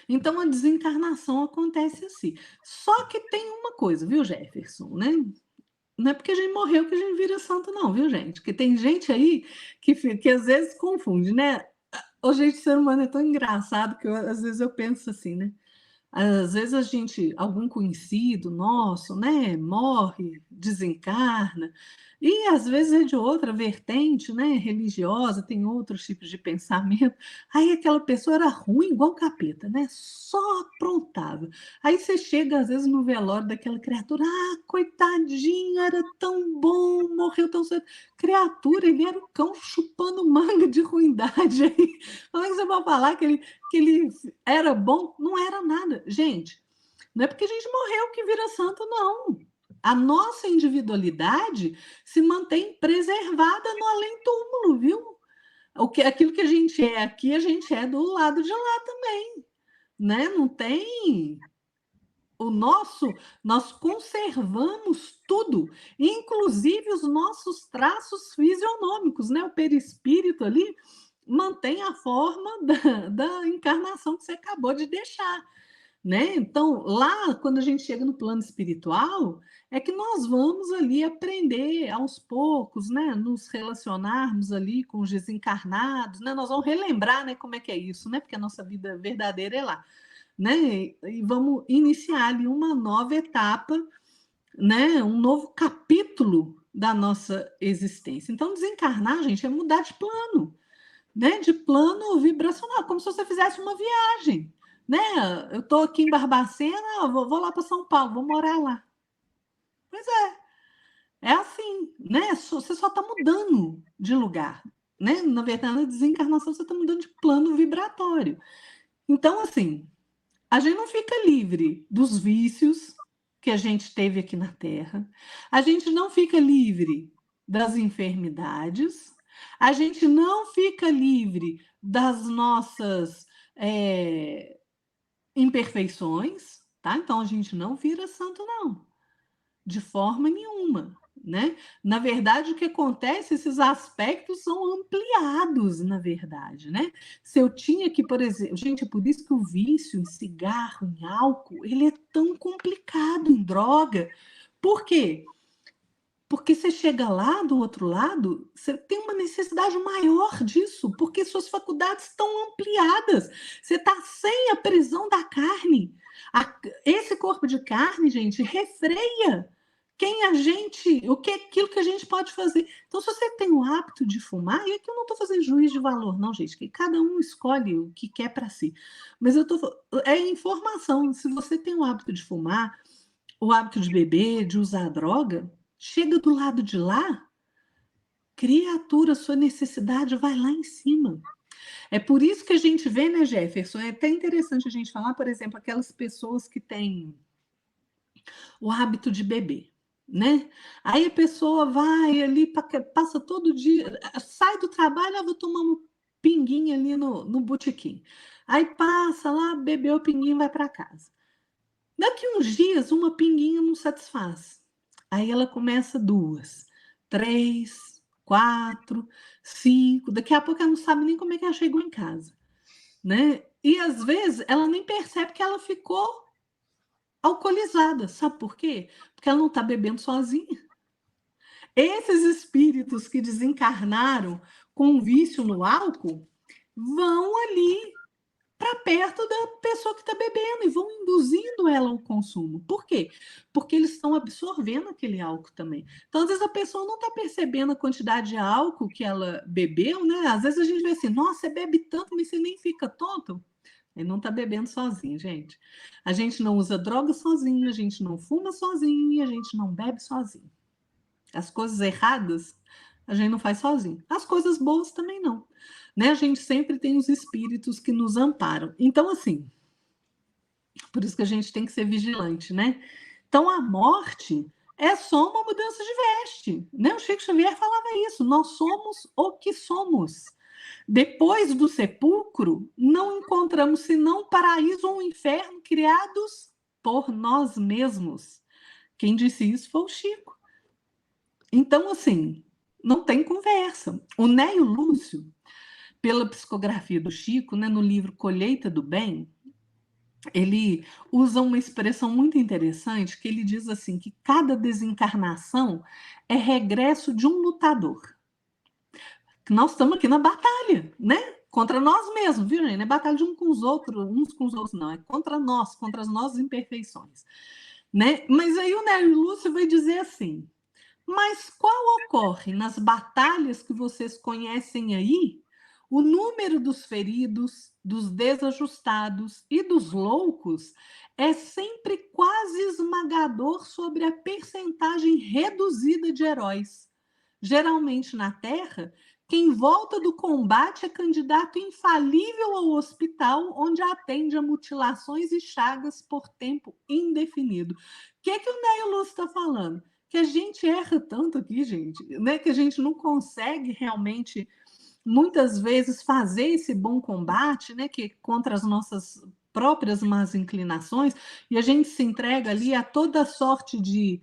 Então a desencarnação acontece assim. Só que tem uma coisa, viu, Jefferson, né? Não é porque a gente morreu que a gente vira santo, não, viu, gente? Porque tem gente aí que às vezes confunde, né? O jeito de ser humano é tão engraçado que às vezes eu penso assim, né? Às vezes a gente, algum conhecido nosso, né, morre, desencarna, e às vezes é de outra vertente, né, religiosa, tem outros tipos de pensamento. Aí aquela pessoa era ruim, igual capeta, né, só aprontava. Aí você chega às vezes no velório daquela criatura, coitadinho, era tão bom, morreu tão cedo. Criatura, ele era o cão chupando manga de ruindade. Aí, como é que você vai falar que ele era bom? Não era nada. Gente, não é porque a gente morreu que vira santo, não. A nossa individualidade se mantém preservada no além-túmulo, viu? Aquilo que a gente é aqui, a gente é do lado de lá também, né? Não tem nós conservamos tudo, inclusive os nossos traços fisionômicos, né? O perispírito ali mantém a forma da encarnação que você acabou de deixar, né? Então, lá, quando a gente chega no plano espiritual, é que nós vamos ali aprender aos poucos, né? Nos relacionarmos ali com os desencarnados, né? Nós vamos relembrar, né, como é que é isso, né? Porque a nossa vida verdadeira é lá, né? E vamos iniciar ali uma nova etapa, né? Um novo capítulo da nossa existência. Então, desencarnar, gente, é mudar de plano, né? De plano vibracional, como se você fizesse uma viagem, né? Eu estou aqui em Barbacena, vou lá para São Paulo, vou morar lá. Pois é assim, né? Você só está mudando de lugar, né? Na verdade, na desencarnação você está mudando de plano vibratório. Então, assim, a gente não fica livre dos vícios que a gente teve aqui na Terra, a gente não fica livre das enfermidades, a gente não fica livre das nossas imperfeições, tá? Então a gente não vira santo, não, de forma nenhuma. Né? Na verdade, o que acontece, esses aspectos são ampliados, na verdade, né? Se eu tinha que, por exemplo, gente, é por isso que o vício em cigarro, em álcool, ele é tão complicado em droga. Por quê? Porque você chega lá do outro lado, você tem uma necessidade maior disso, porque suas faculdades estão ampliadas. Você está sem a prisão da carne. Esse corpo de carne, gente, refreia quem a gente, aquilo que a gente pode fazer. Então, se você tem o hábito de fumar, e aqui eu não estou fazendo juízo de valor, não, gente, que cada um escolhe o que quer para si. Mas é informação. Se você tem o hábito de fumar, o hábito de beber, de usar droga, chega do lado de lá, criatura, sua necessidade vai lá em cima. É por isso que a gente vê, né, Jefferson? É até interessante a gente falar, por exemplo, aquelas pessoas que têm o hábito de beber, né? Aí a pessoa vai ali, passa todo dia, sai do trabalho, vou tomar uma pinguinha ali no botequim. Aí passa lá, bebeu o pinguinho, vai para casa. Daqui uns dias, uma pinguinha não satisfaz. Aí ela começa 2, 3, 4, 5. Daqui a pouco ela não sabe nem como é que ela chegou em casa, né? E às vezes ela nem percebe que ela ficou alcoolizada. Sabe por quê? Porque ela não está bebendo sozinha. Esses espíritos que desencarnaram com vício no álcool vão ali para perto da pessoa que está bebendo e vão induzindo ela ao consumo. Por quê? Porque eles estão absorvendo aquele álcool também. Então, às vezes, a pessoa não está percebendo a quantidade de álcool que ela bebeu, né? Às vezes a gente vê assim, nossa, você bebe tanto, mas você nem fica tonto. Ele não está bebendo sozinho, gente. A gente não usa droga sozinho, a gente não fuma sozinho e a gente não bebe sozinho. As coisas erradas a gente não faz sozinho. As coisas boas também não. Né? A gente sempre tem os espíritos que nos amparam. Então, assim, por isso que a gente tem que ser vigilante, né? Então, a morte é só uma mudança de veste. Né? O Chico Xavier falava isso. Nós somos o que somos. Depois do sepulcro, não encontramos senão paraíso ou inferno criados por nós mesmos. Quem disse isso foi o Chico. Então, assim, não tem conversa. O Nélio Lúcio, pela psicografia do Chico, né, no livro Colheita do Bem, ele usa uma expressão muito interessante, que ele diz assim, que cada desencarnação é regresso de um lutador. Nós estamos aqui na batalha, né? Contra nós mesmos, viu, gente? Não é batalha de uns com os outros, não. É contra nós, contra as nossas imperfeições. Né? Mas aí o Nélio Lúcio vai dizer assim, mas qual ocorre nas batalhas que vocês conhecem aí? O número dos feridos, dos desajustados e dos loucos é sempre quase esmagador sobre a percentagem reduzida de heróis. Geralmente na Terra, quem volta do combate é candidato infalível ao hospital, onde atende a mutilações e chagas por tempo indefinido. O que o Nélio Lúcio está falando? Que a gente erra tanto aqui, gente, né? Que a gente não consegue realmente, muitas vezes, fazer esse bom combate, né? Que contra as nossas próprias más inclinações, e a gente se entrega ali a toda sorte de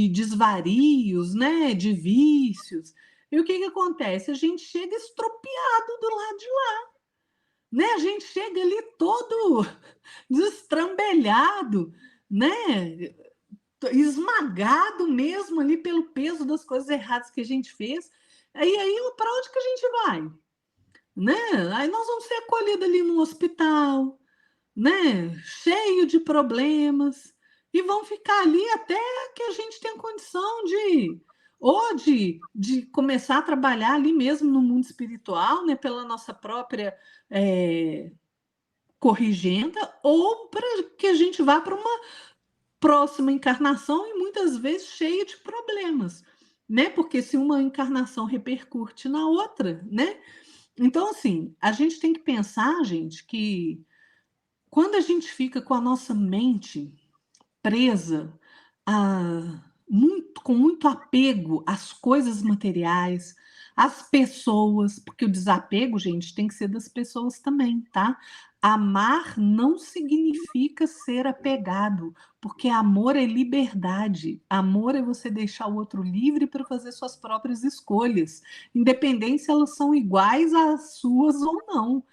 desvarios, né? De vícios. E o que acontece? A gente chega estropiado do lado de lá, né? A gente chega ali todo destrambelhado, né? Esmagado mesmo ali pelo peso das coisas erradas que a gente fez. E aí, para onde que a gente vai? Né? Aí nós vamos ser acolhidos ali no hospital, né? Cheio de problemas, e vão ficar ali até que a gente tenha condição de começar a trabalhar ali mesmo no mundo espiritual, né? Pela nossa própria corrigenda, ou para que a gente vá para uma próxima encarnação e muitas vezes cheia de problemas, né? Porque se uma encarnação repercute na outra, né? Então, assim, a gente tem que pensar, gente, que quando a gente fica com a nossa mente presa com muito apego às coisas materiais, às pessoas, porque o desapego, gente, tem que ser das pessoas também, tá? Amar não significa ser apegado, porque amor é liberdade. Amor é você deixar o outro livre para fazer suas próprias escolhas, independente se elas são iguais às suas ou não.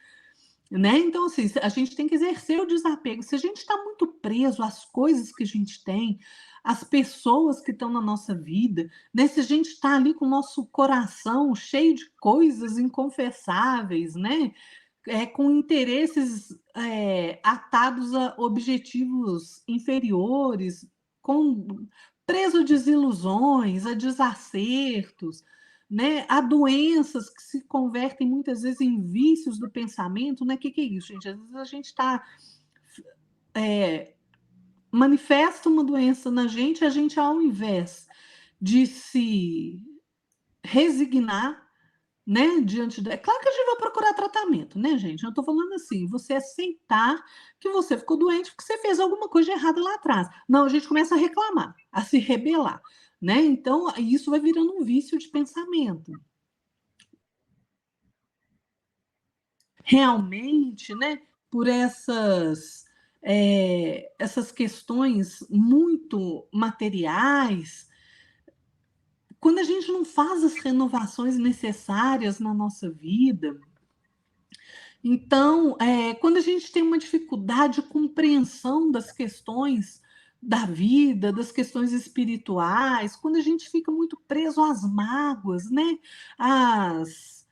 Né? Então, assim, a gente tem que exercer o desapego. Se a gente está muito preso às coisas que a gente tem, às pessoas que estão na nossa vida, né? Se a gente está ali com o nosso coração cheio de coisas inconfessáveis, né? Com interesses atados a objetivos inferiores, preso a desilusões, a desacertos, né? Há doenças que se convertem muitas vezes em vícios do pensamento, né? Que é isso, gente? Às vezes a gente está manifesta uma doença na gente, a gente, ao invés de se resignar, né, diante da... É claro que a gente vai procurar tratamento, né, gente? Eu estou falando assim, você aceitar que você ficou doente porque você fez alguma coisa errada lá atrás. Não, a gente começa a reclamar, a se rebelar, né? Então, isso vai virando um vício de pensamento. Realmente, né, por essas questões muito materiais, quando a gente não faz as renovações necessárias na nossa vida, então, quando a gente tem uma dificuldade de compreensão das questões da vida, das questões espirituais, quando a gente fica muito preso às mágoas, né? Às,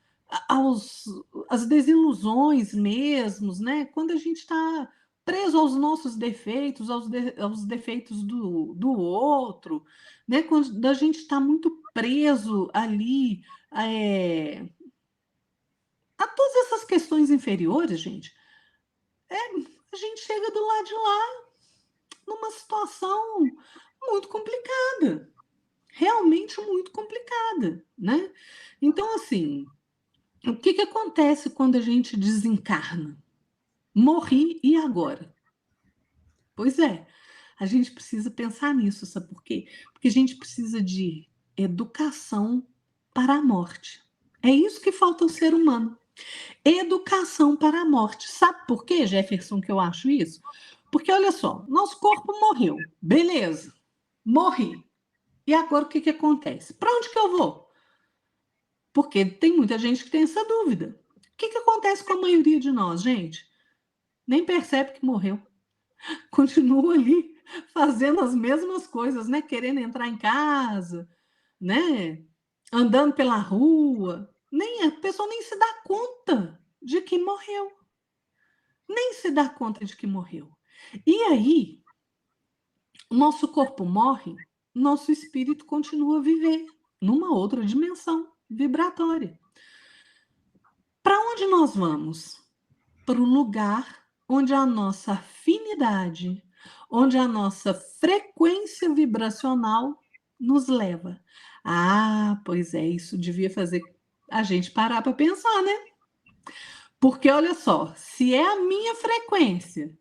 aos, às desilusões mesmos, né? Quando a gente está preso aos nossos defeitos, aos defeitos do outro, né? Quando a gente está muito preso ali. A todas essas questões inferiores, gente, a gente chega do lado de lá numa situação muito complicada. realmente muito complicada, né? Então, assim, o que acontece quando a gente desencarna? Morri, e agora? Pois é, a gente precisa pensar nisso, sabe por quê? Porque a gente precisa de educação para a morte. É isso que falta ao ser humano. Educação para a morte. Sabe por quê, Jefferson, que eu acho isso? Porque, olha só, nosso corpo morreu. Beleza, morri. E agora o que acontece? Para onde que eu vou? Porque tem muita gente que tem essa dúvida. O que acontece com a maioria de nós, gente? Nem percebe que morreu. Continua ali fazendo as mesmas coisas, né? Querendo entrar em casa, né? Andando pela rua. Nem a pessoa nem se dá conta de que morreu. Nem se dá conta de que morreu. E aí, o nosso corpo morre, nosso espírito continua a viver numa outra dimensão vibratória. Para onde nós vamos? Para o lugar onde a nossa afinidade, onde a nossa frequência vibracional nos leva. Ah, pois é, isso devia fazer a gente parar para pensar, né? Porque olha só, se é a minha frequência,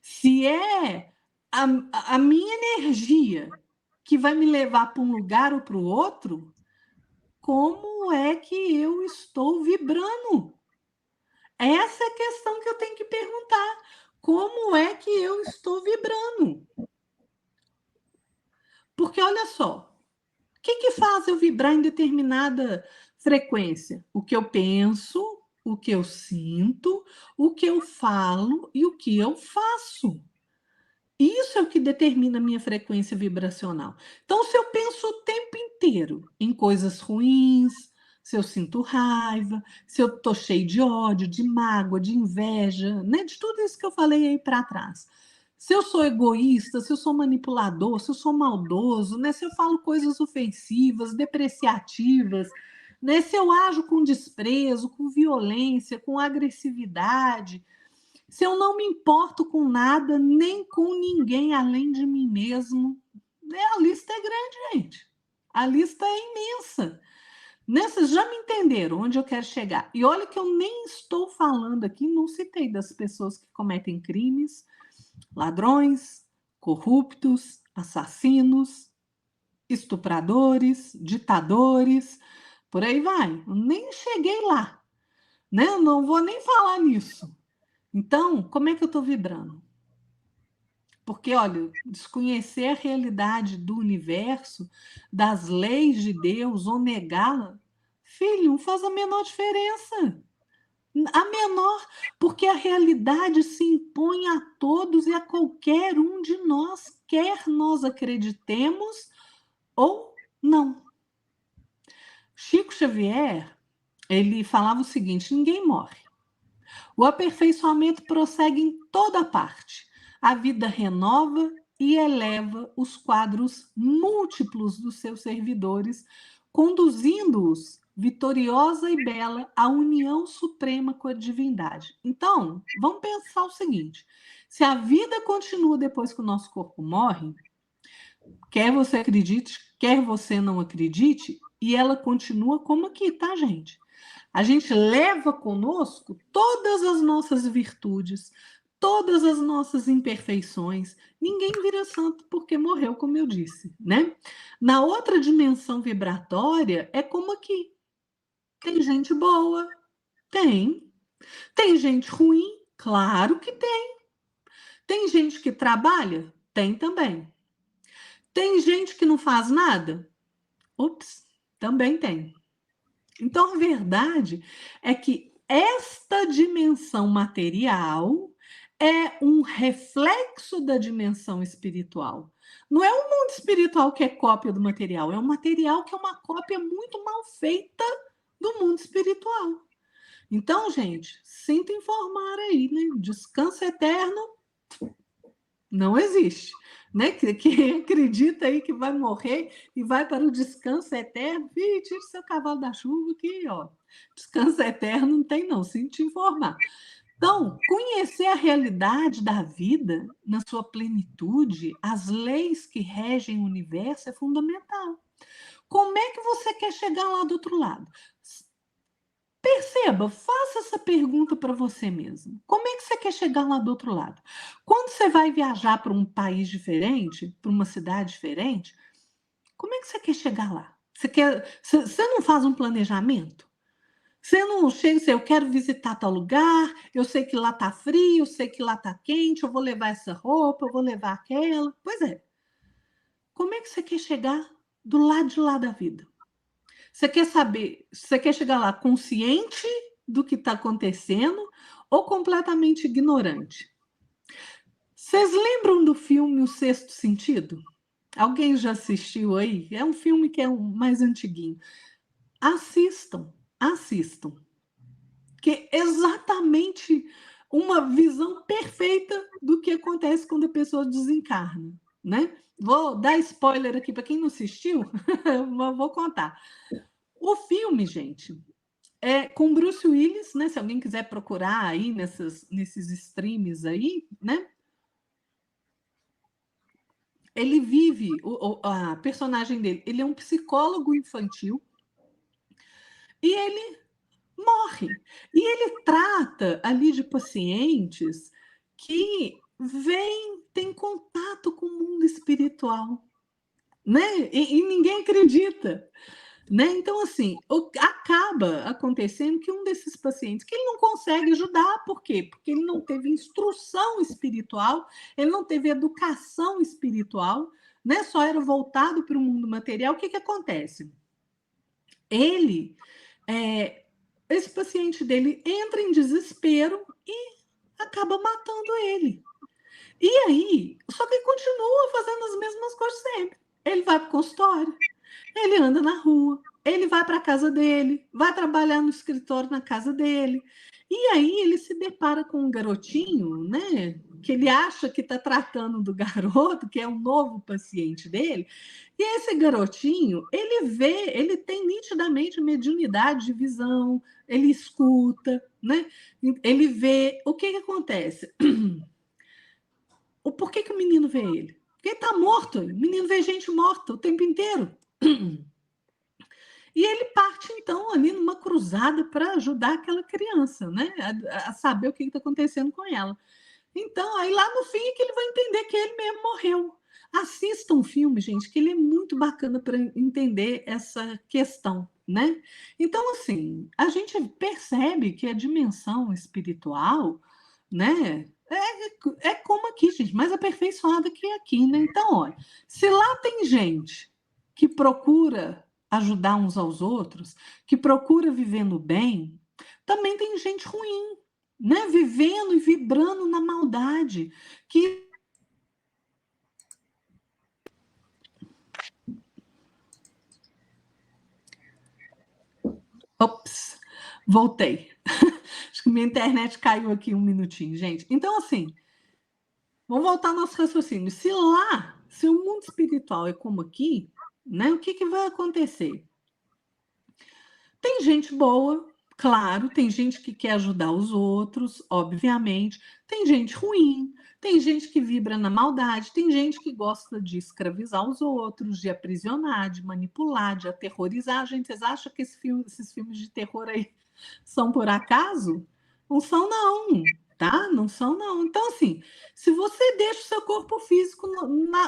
se é a minha energia que vai me levar para um lugar ou para o outro, como é que eu estou vibrando? Essa é a questão que eu tenho que perguntar. Como é que eu estou vibrando? Porque olha só, o que faz eu vibrar em determinada frequência? O que eu penso, o que eu sinto, o que eu falo e o que eu faço. Isso é o que determina a minha frequência vibracional. Então, se eu penso o tempo inteiro em coisas ruins, se eu sinto raiva, se eu estou cheio de ódio, de mágoa, de inveja, né, de tudo isso que eu falei aí para trás. Se eu sou egoísta, se eu sou manipulador, se eu sou maldoso, né, se eu falo coisas ofensivas, depreciativas, né, se eu ajo com desprezo, com violência, com agressividade, se eu não me importo com nada, nem com ninguém além de mim mesmo, né? A lista é grande, gente. A lista é imensa. Vocês já me entenderam onde eu quero chegar. E olha que eu nem estou falando aqui, não citei das pessoas que cometem crimes, ladrões, corruptos, assassinos, estupradores, ditadores, por aí vai. Eu nem cheguei lá, né? Eu não vou nem falar nisso. Então, como é que eu estou vibrando? Porque, olha, desconhecer a realidade do universo, das leis de Deus, ou negá-la, filho, não faz a menor diferença. A menor, porque a realidade se impõe a todos e a qualquer um de nós, quer nós acreditemos ou não. Chico Xavier, ele falava o seguinte: ninguém morre. O aperfeiçoamento prossegue em toda parte. A vida renova e eleva os quadros múltiplos dos seus servidores, conduzindo-os, vitoriosa e bela, à união suprema com a divindade. Então, vamos pensar o seguinte: se a vida continua depois que o nosso corpo morre, quer você acredite, quer você não acredite, e ela continua como aqui, tá, gente? A gente leva conosco todas as nossas virtudes, todas as nossas imperfeições. Ninguém vira santo porque morreu, como eu disse, né? Na outra dimensão vibratória, é como aqui. Tem gente boa? Tem. Tem gente ruim? Claro que tem. Tem gente que trabalha? Tem também. Tem gente que não faz nada? Ups, também tem. Então, a verdade é que esta dimensão material é um reflexo da dimensão espiritual. Não é um mundo espiritual que é cópia do material, é um material que é uma cópia muito mal feita do mundo espiritual. Então, gente, sinto informar aí, né? Descanso eterno não existe. Né? Quem acredita aí que vai morrer e vai para o descanso eterno, tire seu cavalo da chuva que, ó, descanso eterno não tem não, sinto te informar. Então, conhecer a realidade da vida na sua plenitude, as leis que regem o universo é fundamental. Como é que você quer chegar lá do outro lado? Perceba, faça essa pergunta para você mesmo. Como é que você quer chegar lá do outro lado? Quando você vai viajar para um país diferente, para uma cidade diferente, como é que você quer chegar lá? Você não faz um planejamento? Você não chega e diz, eu quero visitar tal lugar, eu sei que lá está frio, eu sei que lá está quente, eu vou levar essa roupa, eu vou levar aquela. Pois é. Como é que você quer chegar do lado de lá da vida? Você quer saber, você quer chegar lá consciente do que está acontecendo ou completamente ignorante? Vocês lembram do filme O Sexto Sentido? Alguém já assistiu aí? É um filme que é mais antiguinho. Assistam, assistam. Que é exatamente uma visão perfeita do que acontece quando a pessoa desencarna, né? Vou dar spoiler aqui para quem não assistiu, mas vou contar. O filme, gente, é com Bruce Willis, né? Se alguém quiser procurar aí nesses streams aí, né? Ele vive, a personagem dele, ele é um psicólogo infantil e ele morre. E ele trata ali de pacientes que têm contato com o mundo espiritual, né? E ninguém acredita. Né? Então, assim, acaba acontecendo que um desses pacientes que ele não consegue ajudar, por quê? Porque ele não teve instrução espiritual, ele não teve educação espiritual, né? Só era voltado para o mundo material. O que acontece? Ele, esse paciente dele entra em desespero e acaba matando ele. E aí, só que ele continua fazendo as mesmas coisas sempre. Ele vai para o consultório, ele anda na rua, ele vai para a casa dele, vai trabalhar no escritório na casa dele. E aí ele se depara com um garotinho, né? Que ele acha que está tratando do garoto, que é um novo paciente dele. E esse garotinho, ele tem nitidamente mediunidade de visão, ele escuta, né? Ele vê. O que acontece? Por que o menino vê ele? Porque ele está morto. O menino vê gente morta o tempo inteiro. E ele parte, então, ali numa cruzada para ajudar aquela criança, né? A saber o que está acontecendo com ela. Então, aí lá no fim é que ele vai entender que ele mesmo morreu. Assista um filme, gente, que ele é muito bacana para entender essa questão, né? Então, assim, a gente percebe que a dimensão espiritual, né? É como aqui, gente, mais aperfeiçoada que aqui, né? Então, olha, se lá tem gente que procura ajudar uns aos outros, que procura viver no bem, também tem gente ruim, né? Vivendo e vibrando na maldade, que ops, voltei. Acho que minha internet caiu aqui um minutinho, gente. Então, assim, vamos voltar ao nosso raciocínio. Se o mundo espiritual é como aqui, né? O que vai acontecer? Tem gente boa, claro, tem gente que quer ajudar os outros, obviamente. Tem gente ruim, tem gente que vibra na maldade, tem gente que gosta de escravizar os outros, de aprisionar, de manipular, de aterrorizar. Gente, vocês acham que esses filmes de terror aí são por acaso? Não são, não, tá? Não são, não. Então, assim, se você deixa o seu corpo físico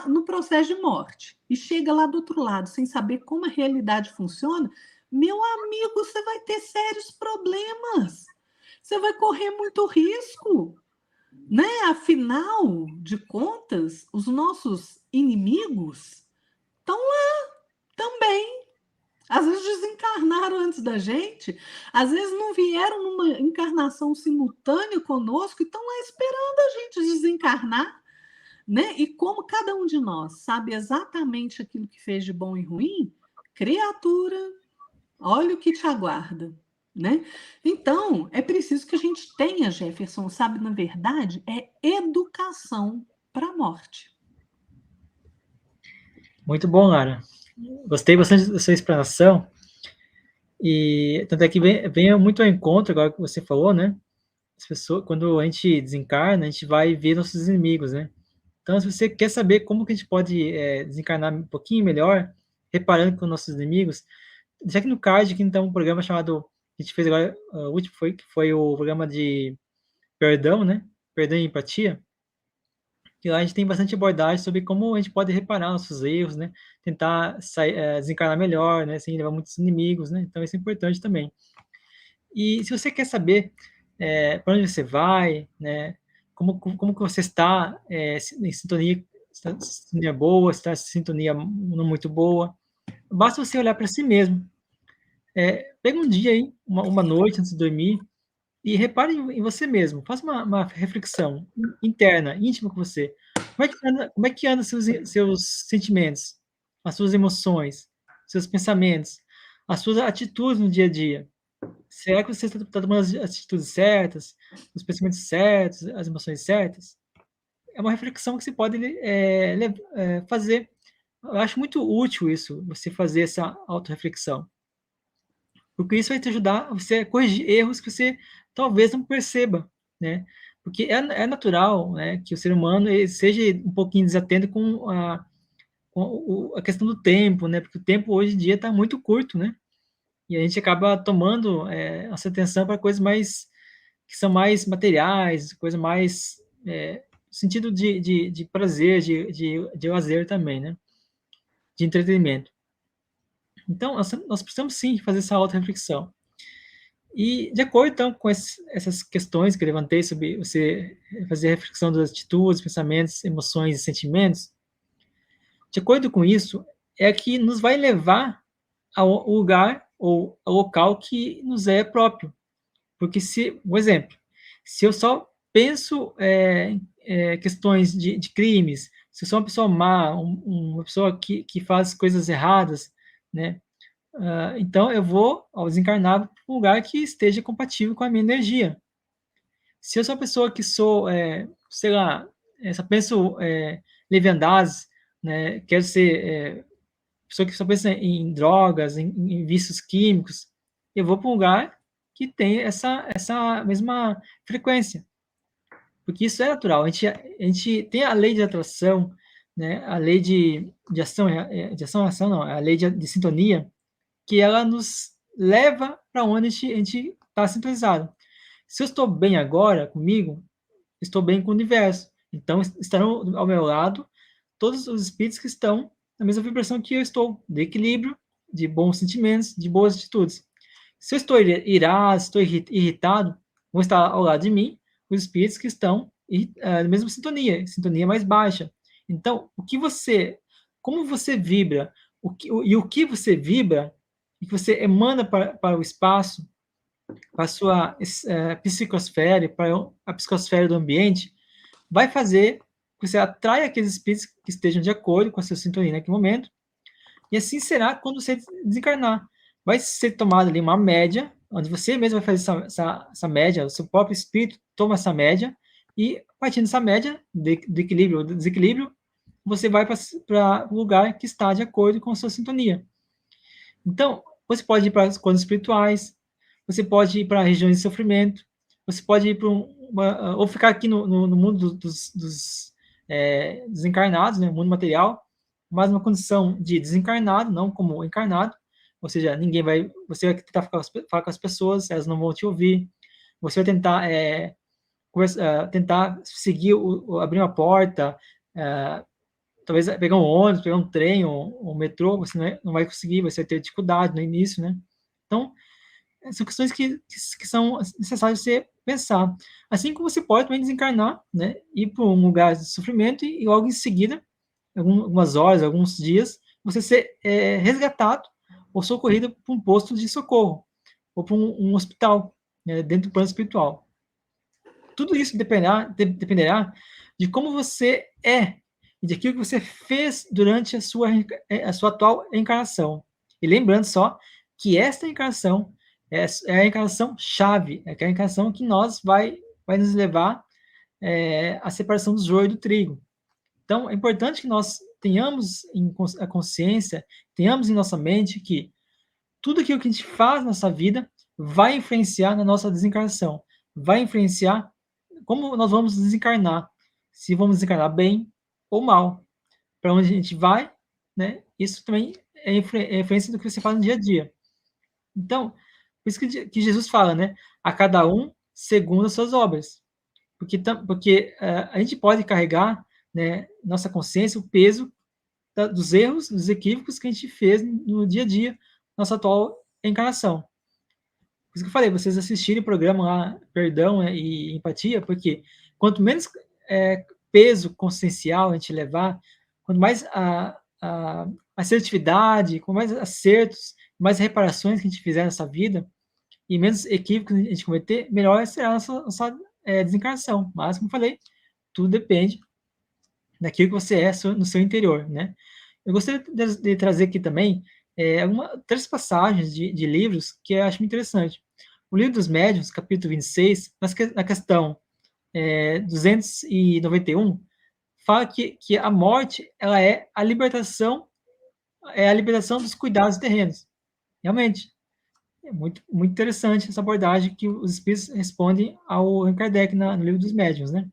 no processo de morte e chega lá do outro lado sem saber como a realidade funciona, meu amigo, você vai ter sérios problemas. Você vai correr muito risco, né? Afinal de contas, os nossos inimigos estão lá também. Às vezes desencarnaram antes da gente, às vezes não vieram numa encarnação simultânea conosco e estão lá esperando a gente desencarnar, né? E como cada um de nós sabe exatamente aquilo que fez de bom e ruim, criatura, olha o que te aguarda, né? Então, é preciso que a gente tenha, Jefferson, sabe, na verdade, é educação para a morte. Muito bom, Lara. Gostei bastante da sua explanação. E tanto é que vem muito ao encontro, agora que você falou, né? As pessoas, quando a gente desencarna, a gente vai ver nossos inimigos, né? Então, se você quer saber como que a gente pode desencarnar um pouquinho melhor, reparando com nossos inimigos, deixa aqui no card que então um programa chamado, a gente fez agora, o último foi o programa de perdão, né? Perdão e empatia. E lá a gente tem bastante abordagem sobre como a gente pode reparar nossos erros, né? Tentar desencarnar melhor, né? Sem levar muitos inimigos, né? Então isso é importante também. E se você quer saber para onde você vai, né? Como que você está em sintonia, está em sintonia boa, está em sintonia não muito boa, basta você olhar para si mesmo. Pega um dia aí, uma noite antes de dormir, e repare em você mesmo. Faça uma reflexão interna, íntima com você. Como é que anda seus sentimentos, as suas emoções, seus pensamentos, as suas atitudes no dia a dia? Será que você está tomando as atitudes certas, os pensamentos certos, as emoções certas? É uma reflexão que você pode fazer. Eu acho muito útil isso, você fazer essa autorreflexão. Porque isso vai te ajudar a você corrigir erros que você talvez não perceba, né? Porque é natural, né, que o ser humano ele seja um pouquinho desatento com a questão do tempo, né? Porque o tempo hoje em dia está muito curto, né? E a gente acaba tomando nossa atenção para coisas mais que são mais materiais, coisa mais sentido de prazer, de lazer também, né? De entretenimento. Então, nós precisamos sim fazer essa auto-reflexão. E, de acordo, então, com essas questões que eu levantei sobre você fazer a reflexão das atitudes, pensamentos, emoções e sentimentos, de acordo com isso, é que nos vai levar ao lugar ou ao local que nos é próprio. Porque um exemplo, se eu só penso questões de crimes, se eu sou uma pessoa má, uma pessoa que faz coisas erradas, né? Então eu vou, ao desencarnar, para um lugar que esteja compatível com a minha energia. Se eu sou uma pessoa que sou, sei lá, só penso leviandades, né? Quero ser pessoa que só pensa em drogas, em vícios químicos, eu vou para um lugar que tem essa mesma frequência, porque isso é natural. A gente tem a lei de atração, né? A lei de ação, de ação, ação não, a lei de sintonia, que ela nos leva para onde a gente está sintonizado. Se eu estou bem agora comigo, estou bem com o universo. Então, estarão ao meu lado todos os espíritos que estão na mesma vibração que eu estou, de equilíbrio, de bons sentimentos, de boas atitudes. Se eu estou irado, estou irritado, vão estar ao lado de mim os espíritos que estão na mesma sintonia mais baixa. Então, como você vibra, o que você vibra, e que você emana para o espaço, para a sua psicosfera, para a psicosfera do ambiente, vai fazer que você atraia aqueles espíritos que estejam de acordo com a sua sintonia naquele momento, e assim será quando você desencarnar. Vai ser tomada ali uma média, onde você mesmo vai fazer essa média, o seu próprio espírito toma essa média, e partindo dessa média, do equilíbrio ou do desequilíbrio, você vai para o lugar que está de acordo com a sua sintonia. Então, você pode ir para as coisas espirituais, você pode ir para regiões de sofrimento, você pode ir para ou ficar aqui no mundo dos desencarnados, né, mundo material, mas numa condição de desencarnado, não como encarnado, ou seja, você vai tentar falar com as pessoas, elas não vão te ouvir, você vai tentar tentar seguir, abrir uma porta, talvez pegar um ônibus, pegar um trem, um metrô, você não vai conseguir, você vai ter dificuldade no início, né? Então, são questões que são necessárias você pensar. Assim como você pode também desencarnar, né? Ir para um lugar de sofrimento e logo em seguida, algumas horas, alguns dias, você ser resgatado ou socorrido para um posto de socorro ou para um hospital, né, dentro do plano espiritual. Tudo isso dependerá de como você é e daquilo que você fez durante a sua atual encarnação. E lembrando só que esta encarnação é a encarnação chave, é a encarnação que vai nos levar à separação do joio e do trigo. Então, é importante que nós tenhamos a consciência, tenhamos em nossa mente que tudo aquilo que a gente faz na nossa vida vai influenciar na nossa desencarnação, vai influenciar como nós vamos desencarnar, se vamos desencarnar bem ou mal, para onde a gente vai, né? Isso também é influência do que você faz no dia a dia. Então, por isso que Jesus fala, né? A cada um segundo as suas obras. Porque a gente pode carregar, né, nossa consciência, o peso dos erros, dos equívocos que a gente fez no dia a dia, nossa atual encarnação. Por isso que eu falei, vocês assistirem o programa lá, Perdão, né, e Empatia, porque quanto menos peso consciencial a gente levar, quanto mais a assertividade, quanto mais acertos, mais reparações que a gente fizer nessa vida, e menos equívocos a gente cometer, melhor será a nossa desencarnação. Mas, como eu falei, tudo depende daquilo que você é no seu interior, né? Eu gostaria de trazer aqui também três passagens de livros que eu acho muito interessante. O Livro dos Médiuns, capítulo 26, na questão 291, fala que a morte ela é a libertação dos cuidados terrenos. Realmente, é muito interessante essa abordagem que os espíritos respondem ao Allan Kardec no Livro dos Médiuns, né?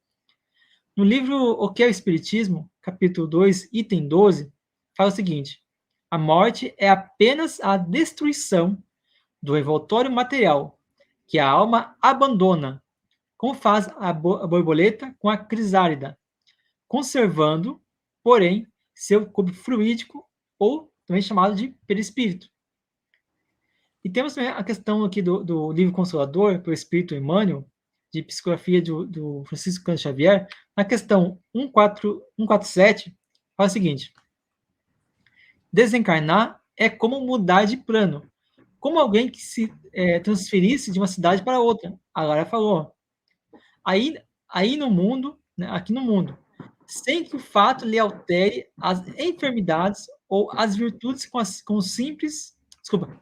No livro O que é o Espiritismo, capítulo 2, item 12, fala o seguinte: a morte é apenas a destruição do envoltório material que a alma abandona, como faz a borboleta com a crisálida, conservando, porém, seu corpo fluídico, ou também chamado de perispírito. E temos também a questão aqui do livro Consolador, pelo Espírito Emmanuel, de psicografia do Francisco Cândido Xavier, na questão 147, fala o seguinte: desencarnar é como mudar de plano, como alguém que se transferisse de uma cidade para outra. A Lara falou. Aí no mundo, né, aqui no mundo, sem que o fato lhe altere as enfermidades ou as virtudes com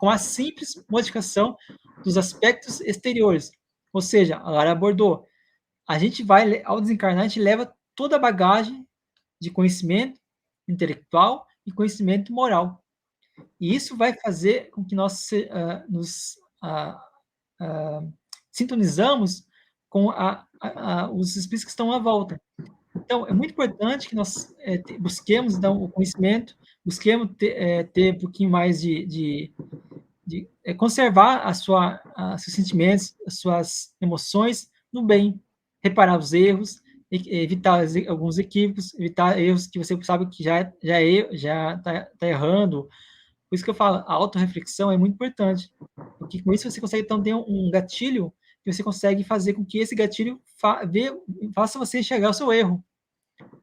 a simples modificação dos aspectos exteriores. Ou seja, a Lara abordou. A gente vai, ao desencarnar, a gente leva toda a bagagem de conhecimento intelectual e conhecimento moral. E isso vai fazer com que nós nos sintonizamos com os espíritos que estão à volta. Então, é muito importante que nós busquemos então, o conhecimento, busquemos ter um pouquinho mais de conservar seus sentimentos, as suas emoções no bem, reparar os erros, evitar alguns equívocos, evitar erros que você sabe que já está errando. Por isso que eu falo, a autorreflexão é muito importante, porque com isso você consegue então ter um gatilho que você consegue fazer com que esse gatilho faça você enxergar o seu erro.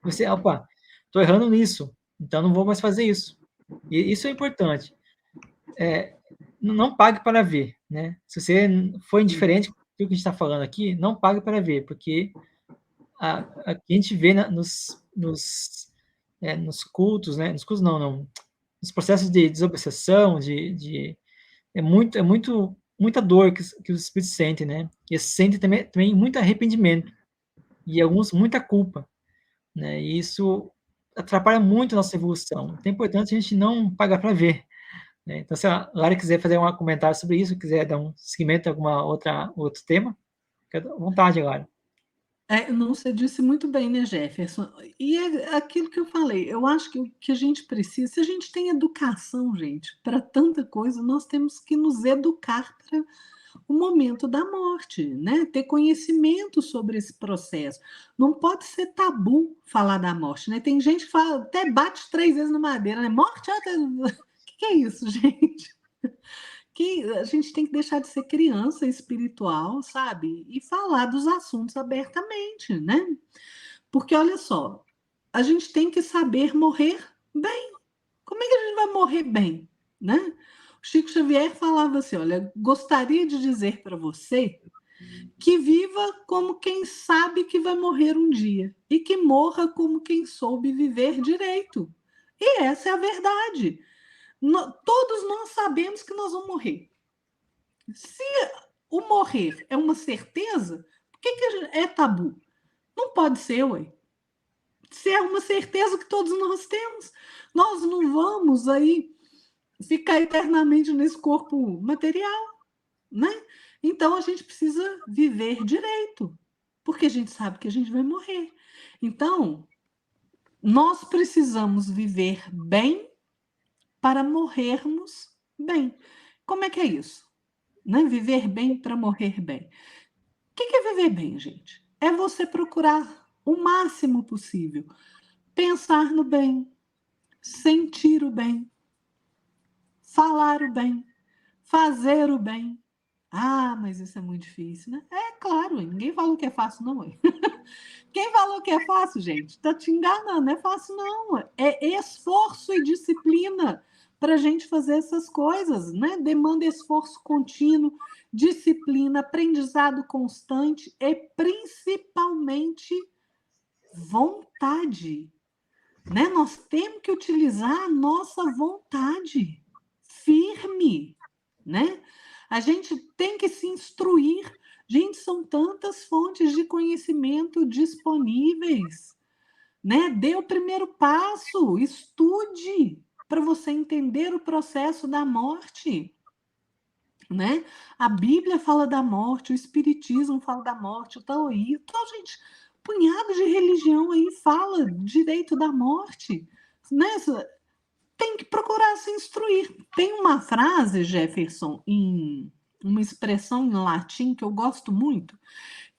Você, opa, estou errando nisso, então não vou mais fazer isso. E isso é importante. Não pague para ver, né? Se você for indiferente do que a gente está falando aqui, não pague para ver, porque a gente vê nos cultos, né? Nos cultos não, nos processos de desobsessão, muita dor que os espíritos sentem, né? E sentem também muito arrependimento e alguns muita culpa, né? E isso atrapalha muito a nossa evolução. Então é importante a gente não pagar para ver. Então, se a Lara quiser fazer um comentário sobre isso, quiser dar um seguimento a outro tema, fica à vontade, Lara. Não, você disse muito bem, né, Jefferson? E é aquilo que eu falei, eu acho que o que a gente precisa, se a gente tem educação, gente, para tanta coisa, nós temos que nos educar para o momento da morte, né? Ter conhecimento sobre esse processo. Não pode ser tabu falar da morte, né? Tem gente que fala, até bate 3 vezes na madeira, né? Morte, o que é isso, gente? Que a gente tem que deixar de ser criança espiritual, sabe? E falar dos assuntos abertamente, né? Porque olha só, a gente tem que saber morrer bem. Como é que a gente vai morrer bem, né? O Chico Xavier falava assim: olha, gostaria de dizer para você que viva como quem sabe que vai morrer um dia e que morra como quem soube viver direito. E essa é a verdade. Todos nós sabemos que nós vamos morrer. Se o morrer é uma certeza, por que é tabu? Não pode ser, ué. Se é uma certeza que todos nós temos, nós não vamos aí ficar eternamente nesse corpo material, né? Então a gente precisa viver direito, porque a gente sabe que a gente vai morrer. Então, nós precisamos viver bem para morrermos bem. Como é que é isso? Né? Viver bem para morrer bem. O que é viver bem, gente? É você procurar o máximo possível pensar no bem, sentir o bem, falar o bem, fazer o bem. Ah, mas isso é muito difícil, né? É claro, ninguém falou que é fácil, não é? Quem falou que é fácil, gente, tá te enganando, não é fácil, não. É esforço e disciplina para a gente fazer essas coisas, né? Demanda esforço contínuo, disciplina, aprendizado constante e principalmente vontade, né? Nós temos que utilizar a nossa vontade firme, né? A gente tem que se instruir. Gente, são tantas fontes de conhecimento disponíveis, né? Dê o primeiro passo, estude para você entender o processo da morte, né? A Bíblia fala da morte, o Espiritismo fala da morte, o Taoísmo, então, gente, punhado de religião aí fala direito da morte, né? Tem que procurar se instruir. Tem uma frase, Jefferson, uma expressão em latim que eu gosto muito,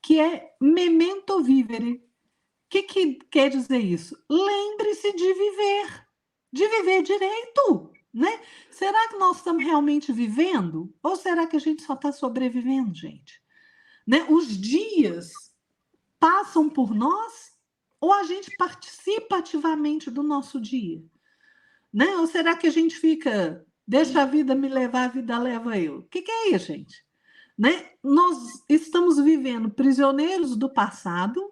que é memento vivere. O que quer dizer isso? Lembre-se de viver direito, né? Será que nós estamos realmente vivendo? Ou será que a gente só está sobrevivendo, gente? Né? Os dias passam por nós ou a gente participa ativamente do nosso dia? Né? Ou será que a gente fica, deixa a vida me levar, a vida leva eu? O que é isso, gente? Né? Nós estamos vivendo prisioneiros do passado,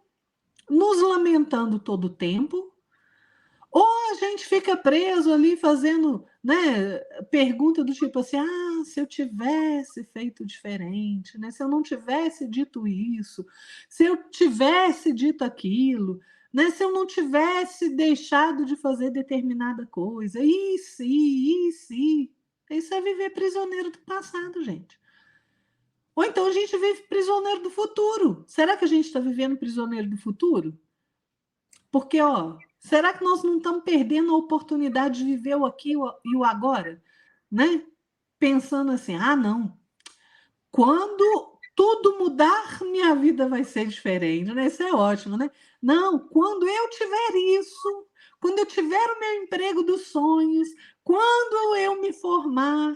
nos lamentando todo o tempo, ou a gente fica preso ali fazendo, né, pergunta do tipo assim, ah, se eu tivesse feito diferente, né? Se eu não tivesse dito isso, se eu tivesse dito aquilo, né? Se eu não tivesse deixado de fazer determinada coisa, e se. Isso é viver prisioneiro do passado, gente. Ou então a gente vive prisioneiro do futuro. Será que a gente está vivendo prisioneiro do futuro? Porque, ó, será que nós não estamos perdendo a oportunidade de viver o aqui e o agora? Né? Pensando assim, ah, não, quando tudo mudar, minha vida vai ser diferente, né? Isso é ótimo, né? Não, quando eu tiver isso, quando eu tiver o meu emprego dos sonhos, quando eu me formar,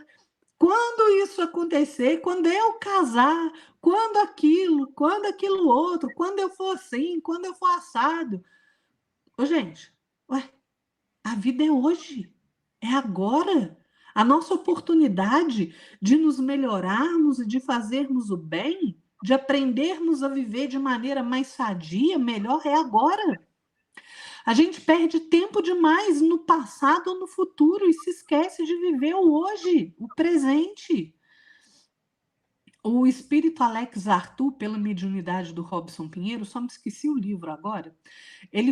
quando isso acontecer, quando eu casar, quando aquilo outro, quando eu for assim, quando eu for assado. Ô, gente, ué, a vida é hoje, é agora. A nossa oportunidade de nos melhorarmos e de fazermos o bem, de aprendermos a viver de maneira mais sadia, melhor, é agora. A gente perde tempo demais no passado ou no futuro e se esquece de viver o hoje, o presente. O espírito Alex Arthur, pela mediunidade do Robson Pinheiro, só me esqueci o livro agora. Ele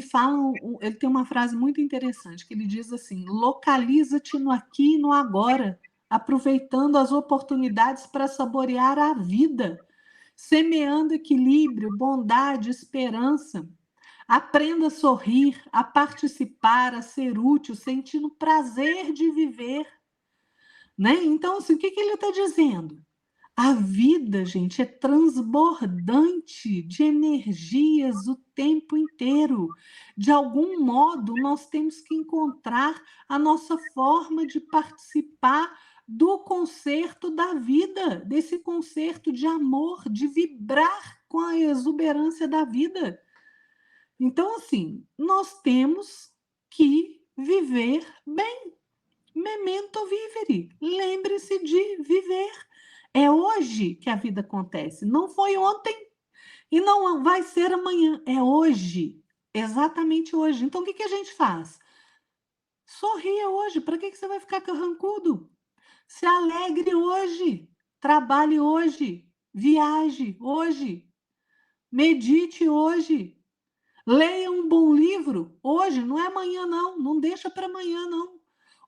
tem uma frase muito interessante que ele diz assim: localiza-te no aqui e no agora, aproveitando as oportunidades para saborear a vida, semeando equilíbrio, bondade, esperança. Aprenda a sorrir, a participar, a ser útil, sentindo prazer de viver, né? Então, assim, o que ele está dizendo? A vida, gente, é transbordante de energias o tempo inteiro. De algum modo, nós temos que encontrar a nossa forma de participar do concerto da vida, desse concerto de amor, de vibrar com a exuberância da vida. Então, assim, nós temos que viver bem. Memento vivere. Lembre-se de viver. É hoje que a vida acontece. Não foi ontem e não vai ser amanhã. É hoje. Exatamente hoje. Então, o que a gente faz? Sorria hoje. Para que você vai ficar carrancudo? Se alegre hoje. Trabalhe hoje. Viaje hoje. Medite hoje. Leia um bom livro hoje. Não é amanhã, não. Não deixa para amanhã, não.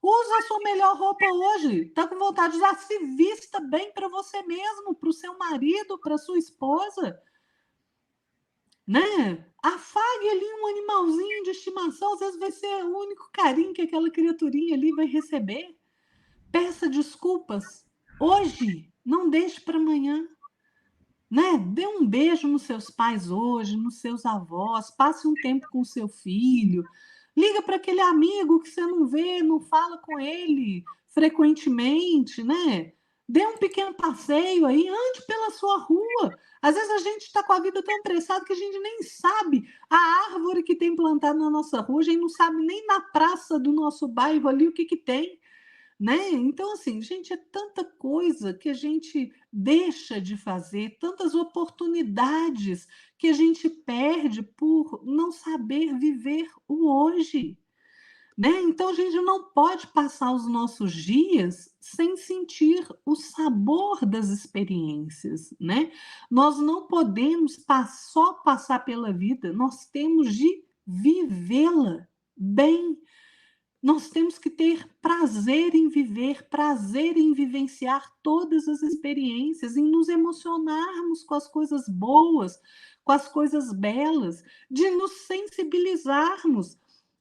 Usa a sua melhor roupa hoje. Está com vontade de usar? Se vista bem para você mesmo, para o seu marido, para sua esposa. Né? Afague ali um animalzinho de estimação. Às vezes vai ser o único carinho que aquela criaturinha ali vai receber. peça desculpas hoje, não deixe para amanhã. Né? Dê um beijo nos seus pais hoje, nos seus avós, passe um tempo com o seu filho, liga para aquele amigo que você não vê, não fala com ele frequentemente, né? Dê um pequeno passeio aí, ande pela sua rua. Às vezes a gente está com a vida tão apressada que a gente nem sabe a árvore que tem plantada na nossa rua, a gente não sabe nem na praça do nosso bairro ali o que que tem. Né? Então, assim, gente, é tanta coisa que a gente deixa de fazer, tantas oportunidades que a gente perde por não saber viver o hoje. Né? Então, a gente não pode passar os nossos dias sem sentir o sabor das experiências. Né? Nós não podemos só passar pela vida, nós temos de vivê-la bem. Nós temos que ter prazer em viver, prazer em vivenciar todas as experiências, em nos emocionarmos com as coisas boas, com as coisas belas, de nos sensibilizarmos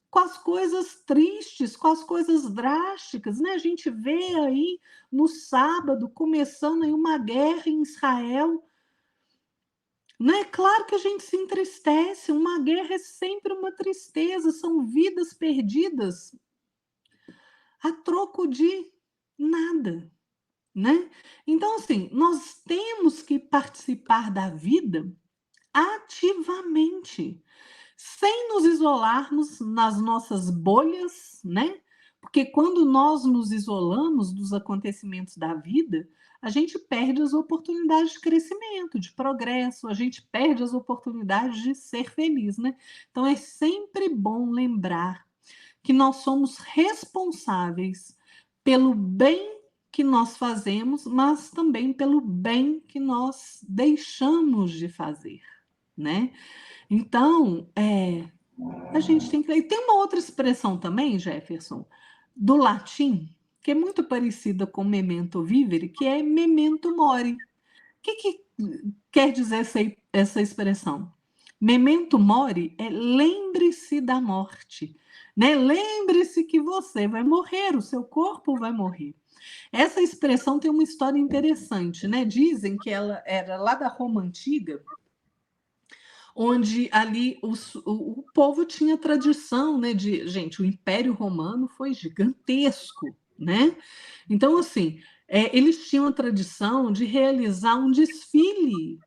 com as coisas tristes, com as coisas drásticas. Né? A gente vê aí no sábado começando aí uma guerra em Israel. Né? Claro que a gente se entristece, uma guerra é sempre uma tristeza, são vidas perdidas a troco de nada, né? Então, assim, nós temos que participar da vida ativamente, sem nos isolarmos nas nossas bolhas, né? Porque quando nós nos isolamos dos acontecimentos da vida, a gente perde as oportunidades de crescimento, de progresso, a gente perde as oportunidades de ser feliz, né? Então é sempre bom lembrar que nós somos responsáveis pelo bem que nós fazemos, mas também pelo bem que nós deixamos de fazer, né? Então, a gente tem que... E tem uma outra expressão também, Jefferson, do latim, que é muito parecida com memento vivere, que é memento mori. O que quer dizer essa expressão? Memento mori é lembre-se da morte, né? Lembre-se que você vai morrer, o seu corpo vai morrer. Essa expressão tem uma história interessante, né? Dizem que ela era lá da Roma Antiga, onde ali o povo tinha tradição, né? Gente, o Império Romano foi gigantesco, né? Então, assim, eles tinham a tradição de realizar um desfile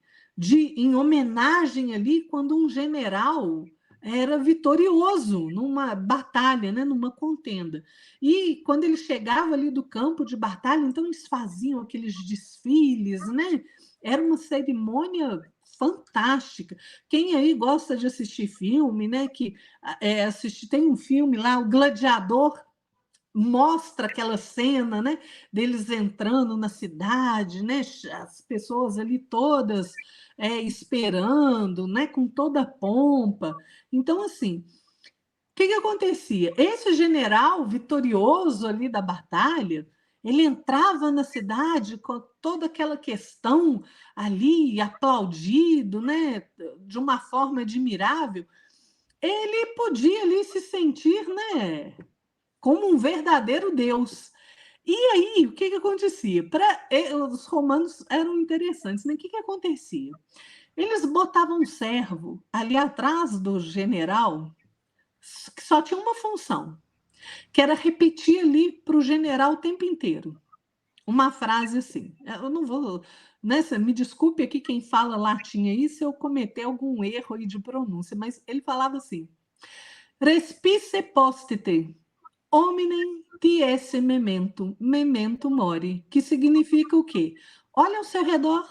em homenagem ali quando um general era vitorioso numa batalha, né, numa contenda. E quando ele chegava ali do campo de batalha, então eles faziam aqueles desfiles, né? Era uma cerimônia fantástica. Quem aí gosta de assistir filme, né? Tem um filme lá, O Gladiador, mostra aquela cena, né, deles entrando na cidade, né, as pessoas ali todas esperando, né, com toda a pompa. Então, assim, o que acontecia? Esse general vitorioso ali da batalha, ele entrava na cidade com toda aquela questão ali, aplaudido, né, de uma forma admirável. Ele podia ali se sentir, né, como um verdadeiro Deus. E aí, o que acontecia? Os romanos eram interessantes, né? O que acontecia? Eles botavam um servo ali atrás do general, que só tinha uma função, que era repetir ali para o general o tempo inteiro. Uma frase assim. Eu não vou... Né, me desculpe aqui quem fala latim aí se eu cometer algum erro aí de pronúncia, mas ele falava assim: respice postite, hominem tiesse memento, memento mori, que significa o quê? Olha ao seu redor,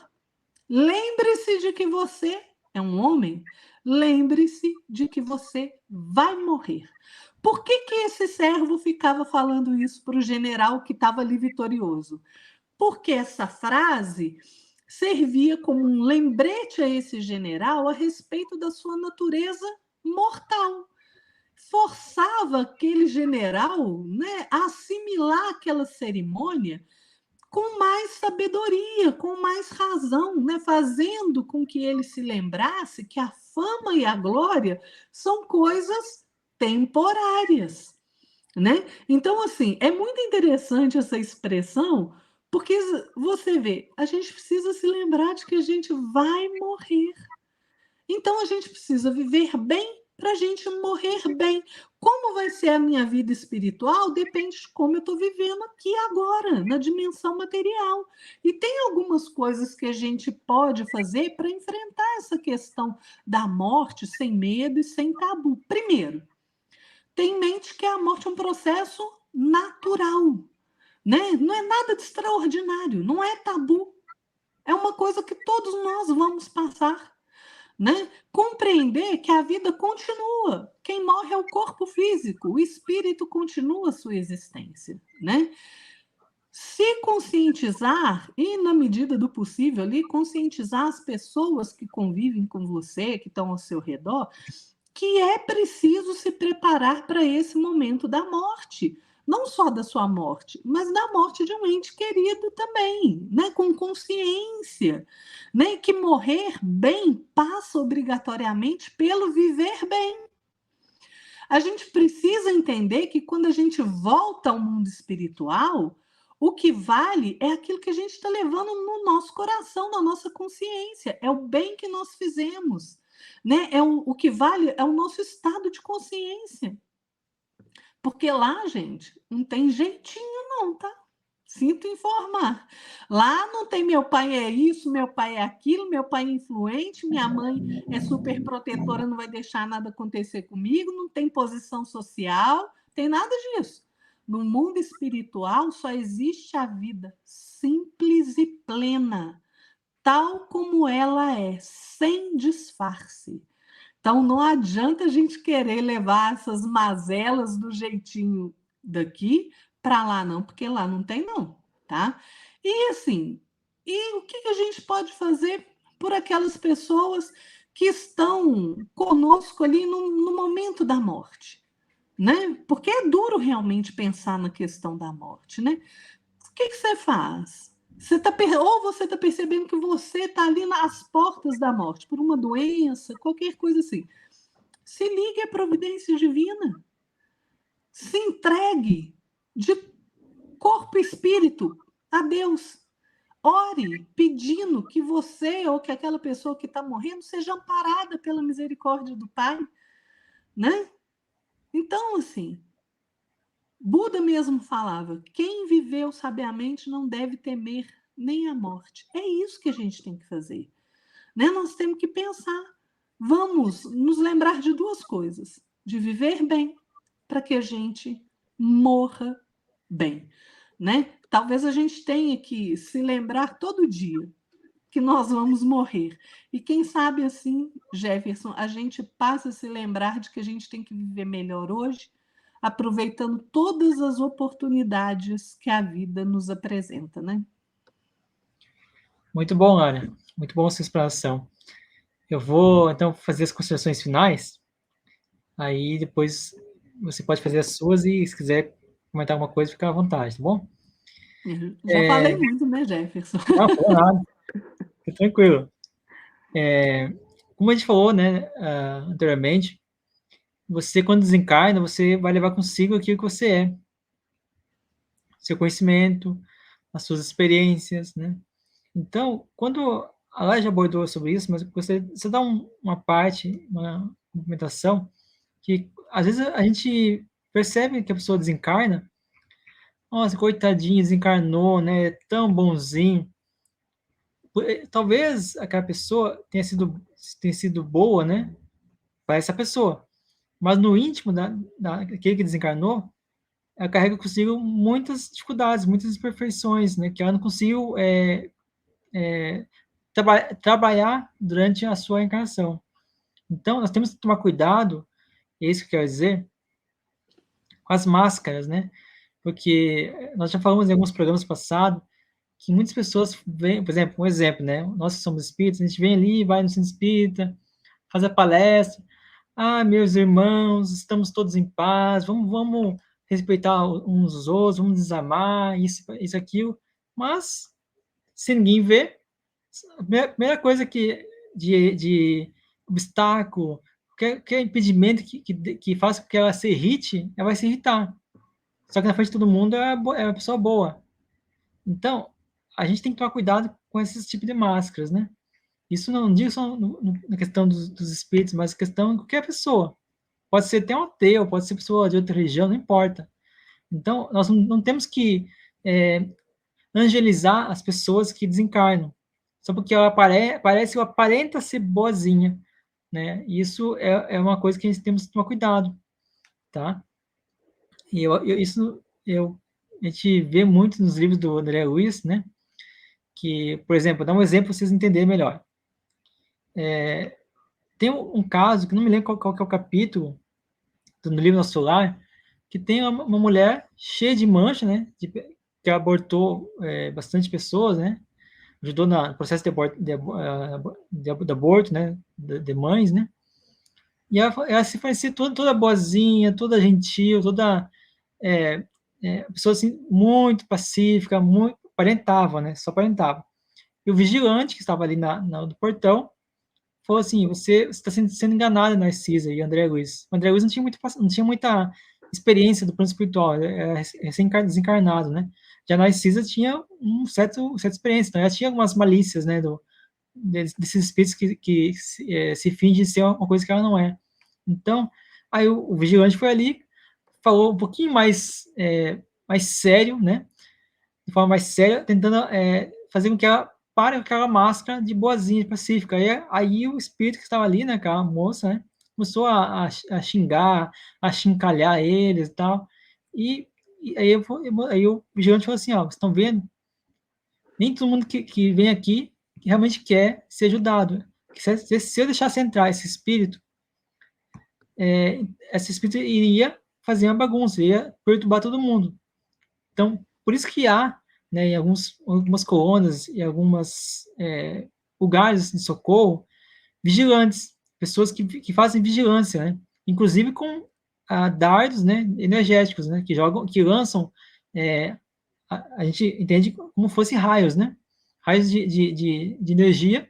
lembre-se de que você é um homem, lembre-se de que você vai morrer. Por que esse servo ficava falando isso para o general que estava ali vitorioso? Porque essa frase servia como um lembrete a esse general a respeito da sua natureza mortal. Forçava aquele general, né, a assimilar aquela cerimônia com mais sabedoria, com mais razão, né, fazendo com que ele se lembrasse que a fama e a glória são coisas temporárias. né? Então, assim, é muito interessante essa expressão, porque você vê, a gente precisa se lembrar de que a gente vai morrer. Então a gente precisa viver bem para a gente morrer bem. Como vai ser a minha vida espiritual depende de como eu estou vivendo aqui agora, na dimensão material. E tem algumas coisas que a gente pode fazer para enfrentar essa questão da morte sem medo e sem tabu. Primeiro, tem em mente que a morte é um processo natural, né? Não é nada de extraordinário, não é tabu. É uma coisa que todos nós vamos passar, né? Compreender que a vida continua. Quem morre é o corpo físico, o espírito continua a sua existência, né? Se conscientizar e, na medida do possível, ali, conscientizar as pessoas que convivem com você, que estão ao seu redor, que é preciso se preparar para esse momento da morte. Não só da sua morte, mas da morte de um ente querido também, né? Com consciência. Né? Que morrer bem passa obrigatoriamente pelo viver bem. A gente precisa entender que quando a gente volta ao mundo espiritual, o que vale é aquilo que a gente está levando no nosso coração, na nossa consciência. É o bem que nós fizemos. Né? O que vale é o nosso estado de consciência. Porque lá, gente, não tem jeitinho, não, tá? Sinto informar. Lá não tem meu pai é isso, meu pai é aquilo, meu pai é influente, minha mãe é super protetora, não vai deixar nada acontecer comigo, não tem posição social, tem nada disso. No mundo espiritual só existe a vida simples e plena, tal como ela é, sem disfarce. Então não adianta a gente querer levar essas mazelas do jeitinho daqui para lá, não, porque lá não tem, não, tá? E assim, e o que a gente pode fazer por aquelas pessoas que estão conosco ali no momento da morte, né? Porque é duro realmente pensar na questão da morte, né? O que você faz? Ou você está percebendo que você está ali nas portas da morte, por uma doença, qualquer coisa assim. Se ligue à providência divina. Se entregue de corpo e espírito a Deus. Ore pedindo que você ou que aquela pessoa que está morrendo seja amparada pela misericórdia do Pai, né? Então, assim, Buda mesmo falava: quem viveu sabiamente não deve temer nem a morte. É isso que a gente tem que fazer, né? Nós temos que pensar. Vamos nos lembrar de duas coisas: de viver bem, para que a gente morra bem, né? Talvez a gente tenha que se lembrar todo dia que nós vamos morrer. E quem sabe assim, Jefferson, a gente passa a se lembrar de que a gente tem que viver melhor hoje, aproveitando todas as oportunidades que a vida nos apresenta, né? Muito bom, Lara. Muito bom essa explanação. Eu vou, então, fazer as considerações finais. Aí, depois, você pode fazer as suas e, se quiser comentar alguma coisa, fica à vontade, tá bom? Já falei muito, né, Jefferson? Não, falou nada. Fica tranquilo. Como a gente falou, né, anteriormente, você, quando desencarna, você vai levar consigo aquilo que você é. Seu conhecimento, as suas experiências, né? Então, quando a Lai já abordou sobre isso, mas você dá uma parte, uma documentação, que às vezes a gente percebe que a pessoa desencarna, nossa, coitadinho, desencarnou, né? Tão bonzinho. Talvez aquela pessoa tenha sido boa, né? Para essa pessoa. Mas no íntimo daquele que desencarnou, ela carrega consigo muitas dificuldades, muitas imperfeições, né? Que ela não conseguiu trabalhar durante a sua encarnação. Então, nós temos que tomar cuidado, é isso que eu quero dizer, com as máscaras, né? Porque nós já falamos em alguns programas passados que muitas pessoas vêm, por exemplo, um exemplo, né? Nós que somos espíritas, a gente vem ali, vai no centro espírita, faz a palestra. Ah, meus irmãos, estamos todos em paz, vamos respeitar uns os outros, vamos desamar, isso, aquilo. Mas, se ninguém vê, a primeira coisa de obstáculo, que é impedimento que faça com que ela se irrite, ela vai se irritar. só que na frente de todo mundo é uma pessoa boa. Então, a gente tem que tomar cuidado com esses tipos de máscaras, né? Isso não digo só na questão dos espíritos, mas questão de qualquer pessoa. Pode ser até um ateu, pode ser pessoa de outra religião, não importa. Então, nós não temos que angelizar as pessoas que desencarnam, só porque ela parece ou aparenta ser boazinha, né? Isso é uma coisa que a gente temos que tomar cuidado, tá? E a gente vê muito nos livros do André Luiz, né? Que, por exemplo, dá um exemplo para vocês entenderem melhor. Tem um caso, que não me lembro qual que é o capítulo do livro Nosso Lar, que tem uma mulher cheia de mancha, né? Que abortou bastante pessoas, né? Ajudou no processo de aborto, né? De mães, né? E ela se parecia toda boazinha, toda gentil, toda pessoa assim, muito pacífica, muito aparentava, né? Só aparentava. E o vigilante que estava ali no portão falou assim: você está sendo enganada, Narcisa e André Luiz. O André Luiz não tinha muita experiência do plano espiritual, era desencarnado, né? Já a Narcisa tinha certa experiência, então ela tinha algumas malícias, né? Desses espíritos que se fingem ser uma coisa que ela não é. Então, aí o vigilante foi ali, falou um pouquinho mais sério, né? De forma mais séria, tentando fazer com que ela pare com aquela máscara de boazinha, pacífica. Aí o espírito que estava ali, né, aquela moça, né, começou a xingar, a chincalhar eles e tal. E, aí o vigilante falou assim, ó, vocês estão vendo? Nem todo mundo que vem aqui realmente quer ser ajudado. Se eu deixasse entrar esse espírito iria fazer uma bagunça, ia perturbar todo mundo. Então, por isso que há, né, em algumas colônias e algumas lugares de socorro, vigilantes, pessoas que fazem vigilância, né? Inclusive com dardos, né, energéticos, né, que lançam, a gente entende como fosse raios, né? Raios de energia,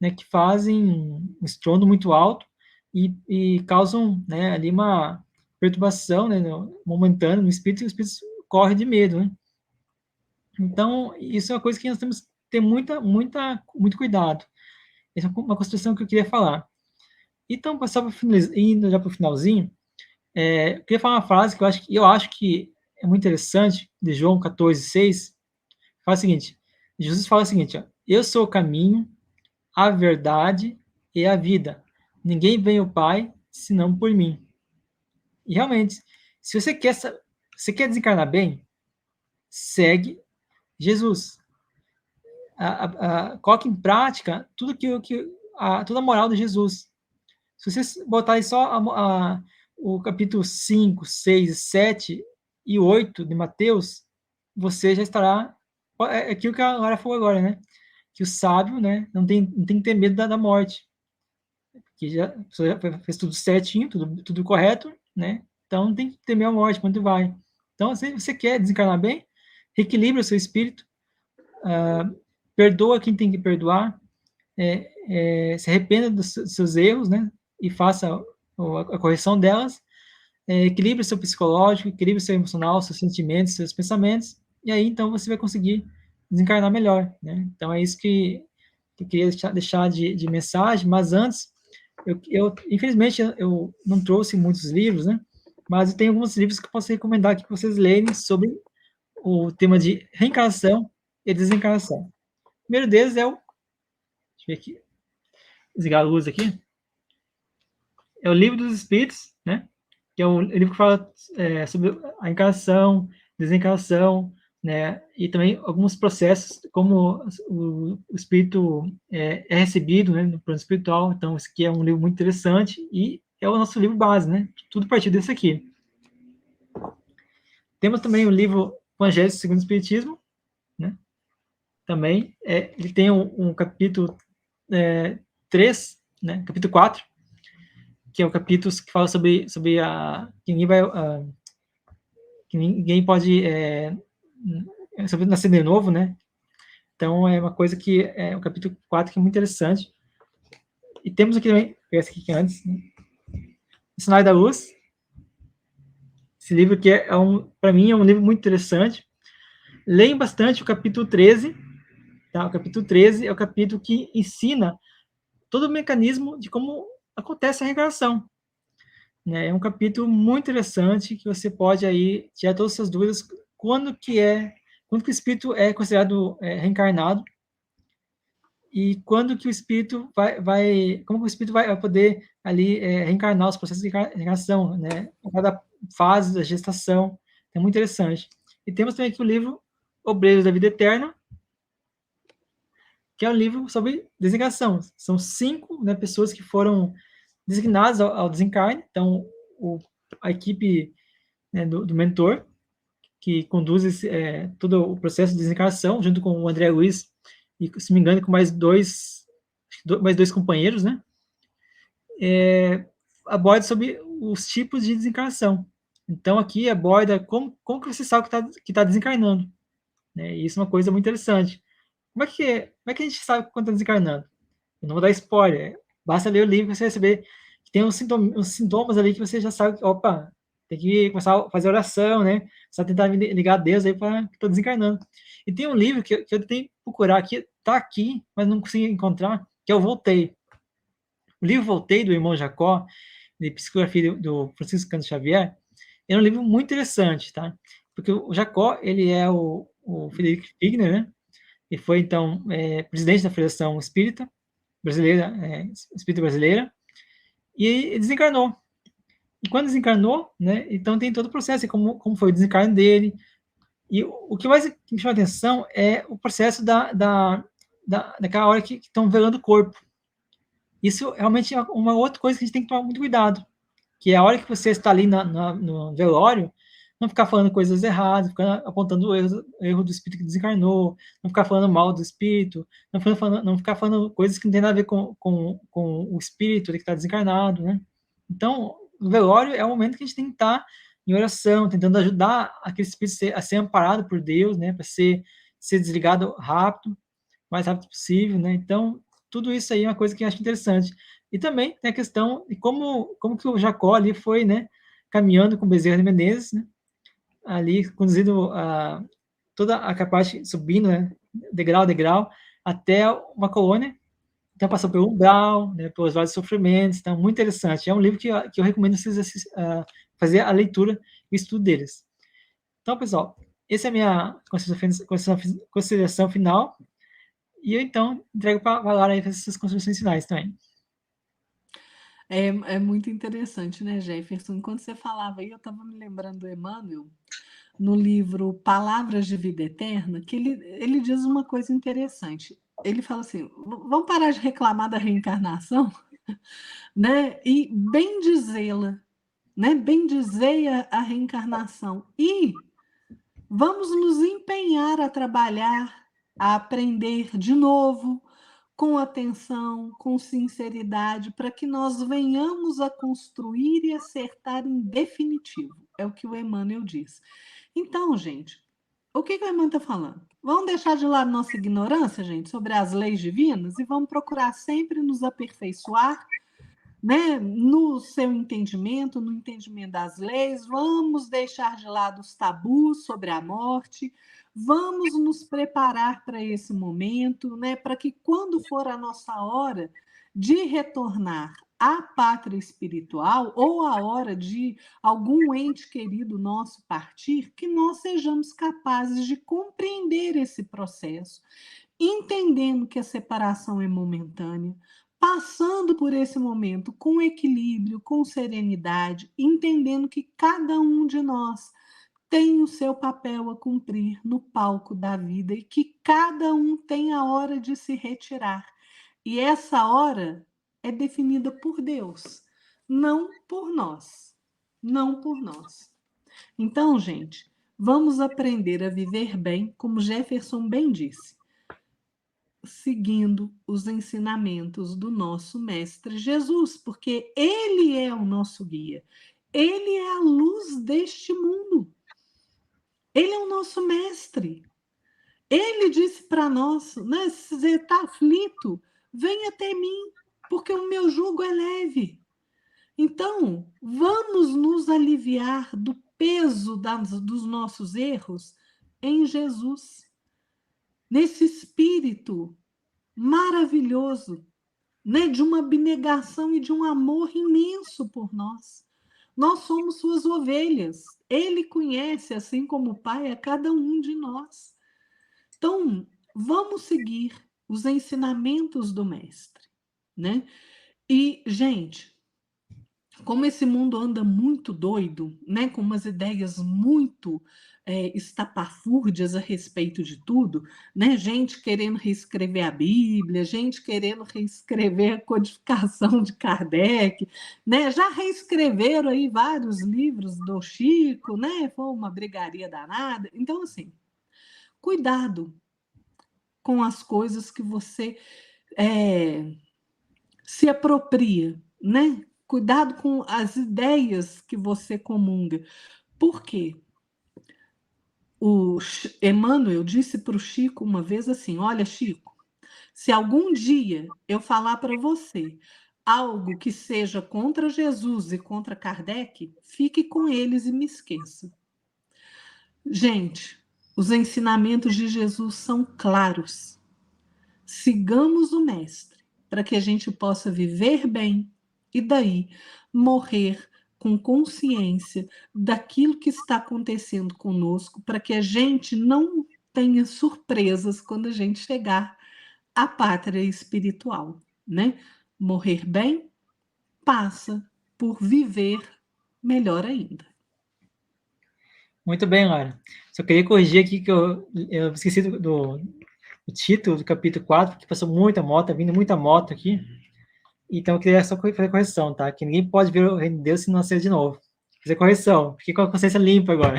né, que fazem um estrondo muito alto e causam, né, ali uma perturbação, né, momentânea no espírito, e o espírito corre de medo, né? Então, isso é uma coisa que nós temos que ter muito cuidado. Essa é uma consideração que eu queria falar. Então, passar indo já para o finalzinho, eu queria falar uma frase que eu acho que é muito interessante, de João 14,6, fala o seguinte, Jesus fala o seguinte, ó, eu sou o caminho, a verdade e a vida. Ninguém vem ao Pai, senão por mim. E realmente, se você quer desencarnar bem, segue Jesus. Coloque em prática toda a moral de Jesus. Se você botar aí só o capítulo 5, 6, 7 e 8 de Mateus, você já estará. É aquilo que a Lara falou agora, né? Que o sábio, né, não tem que ter medo da morte. Que já fez tudo certinho, tudo correto, né? Então não tem que temer a morte quando vai. Então, se você quer desencarnar bem, reequilibre o seu espírito, perdoa quem tem que perdoar, se arrependa dos seus erros, né? E faça a correção delas, equilibre o seu psicológico, equilibre o seu emocional, seus sentimentos, seus pensamentos, e aí então você vai conseguir desencarnar melhor, né? Então é isso que eu queria deixar de mensagem, mas antes, infelizmente eu não trouxe muitos livros, né? Mas eu tenho alguns livros que eu posso recomendar aqui para vocês lerem sobre o tema de reencarnação e desencarnação. O primeiro deles é deixa eu ver aqui, desligar a luz aqui, é o Livro dos Espíritos, né? Que é um livro que fala sobre a encarnação, desencarnação, né? E também alguns processos, como o espírito recebido, né, no plano espiritual. Então, esse aqui é um livro muito interessante e é o nosso livro base, né? Tudo a partir desse aqui. Temos também o livro Evangelho segundo o Espiritismo, né? Também, ele tem um capítulo 3, né? Capítulo 4, que é o capítulo que fala sobre que ninguém pode sobre nascer de novo, né? Então é uma coisa que é o capítulo 4 que é muito interessante. E temos aqui também, esse aqui que é antes, né? Sinais da Luz. Esse livro que para mim, é um livro muito interessante. Leiam bastante o capítulo 13, tá? O capítulo 13 é o capítulo que ensina todo o mecanismo de como acontece a reencarnação, né? É um capítulo muito interessante que você pode aí tirar todas as suas dúvidas quando que o espírito é considerado reencarnado e quando que o espírito como que o espírito vai poder ali reencarnar os processos de reencarnação, né? Cada fase da gestação, é muito interessante. E temos também aqui o livro Obreiros da Vida Eterna, que é um livro sobre desencarnação. São 5, né, pessoas que foram designadas ao desencarne. Então, a equipe, né, do mentor, que conduz todo o processo de desencarnação, junto com o André Luiz, e, se me engano, com mais dois companheiros, né? Aborda sobre os tipos de desencarnação. Então, aqui aborda como que você sabe que tá desencarnando, né? E isso é uma coisa muito interessante. Como é que a gente sabe quando está desencarnando? Eu não vou dar spoiler. Basta ler o livro para você receber que tem uns sintomas ali que você já sabe que, opa, tem que começar a fazer oração, né? Só tentar ligar a Deus aí para que estou desencarnando. E tem um livro que eu tenho que procurar aqui, tá aqui, mas não consegui encontrar, que é o Voltei. O livro Voltei, do irmão Jacó, de psicografia do Francisco Cândido Xavier, é um livro muito interessante, tá? Porque o Jacó, ele é o Frederico Figner, né? E foi, então, presidente da Federação Espírita Brasileira, Espírita Brasileira, e ele desencarnou. E quando desencarnou, né, então tem todo o processo, como foi o desencarne dele. E o que mais me chama a atenção é o processo daquela hora que estão velando o corpo. Isso realmente é uma outra coisa que a gente tem que tomar muito cuidado, que é a hora que você está ali no velório, não ficar falando coisas erradas, ficar apontando o erro do espírito que desencarnou, não ficar falando mal do espírito, não ficar falando coisas que não tem nada a ver com o espírito que está desencarnado, né? Então, o velório é o momento que a gente tem que estar em oração, tentando ajudar aquele espírito a ser amparado por Deus, né? Para ser desligado rápido, o mais rápido possível, né? Então, tudo isso aí é uma coisa que eu acho interessante. E também tem a questão de como que o Jacó ali foi, né, caminhando com Bezerra de Menezes, né, ali conduzindo toda a capaz subindo, né, degrau a degrau, até uma colônia. Então passou pelo umbral, né, pelos vários sofrimentos. Então, muito interessante. É um livro que eu recomendo vocês fazer a leitura e o estudo deles. Então, pessoal, essa é a minha consideração final. E eu, então, entrego para a Lara aí fazer essas considerações finais também. É muito interessante, né, Jefferson? Enquanto você falava aí, eu estava me lembrando do Emmanuel, no livro Palavras de Vida Eterna, que ele diz uma coisa interessante. Ele fala assim: vamos parar de reclamar da reencarnação, né? E bem dizê-la, né? Bem dizer a reencarnação. E vamos nos empenhar a trabalhar, a aprender de novo, com atenção, com sinceridade, para que nós venhamos a construir e acertar em definitivo. É o que o Emmanuel diz. Então, gente, o que o Emmanuel está falando? Vamos deixar de lado nossa ignorância, gente, sobre as leis divinas e vamos procurar sempre nos aperfeiçoar, né, no seu entendimento, no entendimento das leis, vamos deixar de lado os tabus sobre a morte, vamos nos preparar para esse momento, né, para que quando for a nossa hora de retornar à pátria espiritual ou a hora de algum ente querido nosso partir, que nós sejamos capazes de compreender esse processo, entendendo que a separação é momentânea, passando por esse momento com equilíbrio, com serenidade, entendendo que cada um de nós tem o seu papel a cumprir no palco da vida e que cada um tem a hora de se retirar. E essa hora é definida por Deus, não por nós. Não por nós. Então, gente, vamos aprender a viver bem, como Jefferson bem disse, seguindo os ensinamentos do nosso Mestre Jesus, porque Ele é o nosso guia, Ele é a luz deste mundo, Ele é o nosso Mestre. Ele disse para nós, né, se você está aflito, venha até mim, porque o meu jugo é leve. Então, vamos nos aliviar do peso dos nossos erros em Jesus, nesse espírito maravilhoso, né, de uma abnegação e de um amor imenso por nós. Nós somos suas ovelhas. Ele conhece, assim como o Pai, a cada um de nós. Então, vamos seguir os ensinamentos do Mestre, né? E, gente, como esse mundo anda muito doido, né, com umas ideias muito estapafúrdias a respeito de tudo, né, gente querendo reescrever a Bíblia, gente querendo reescrever a codificação de Kardec, né, já reescreveram aí vários livros do Chico, né, foi uma brigaria danada. Então, assim, cuidado com as coisas que você se apropria, né? Cuidado com as ideias que você comunga. Por quê? O Emmanuel disse para o Chico uma vez assim: olha, Chico, se algum dia eu falar para você algo que seja contra Jesus e contra Kardec, fique com eles e me esqueça. Gente, os ensinamentos de Jesus são claros. Sigamos o Mestre para que a gente possa viver bem e daí morrer com consciência daquilo que está acontecendo conosco, para que a gente não tenha surpresas quando a gente chegar à pátria espiritual, né? Morrer bem passa por viver melhor ainda. Muito bem, Lara. Só queria corrigir aqui que eu esqueci do título do capítulo 4, que passou muita moto, tá vindo muita moto aqui. Então eu queria só fazer a correção, tá? Que ninguém pode ver o reino de Deus se não nascer de novo. Fazer correção. Fiquei com a consciência limpa agora.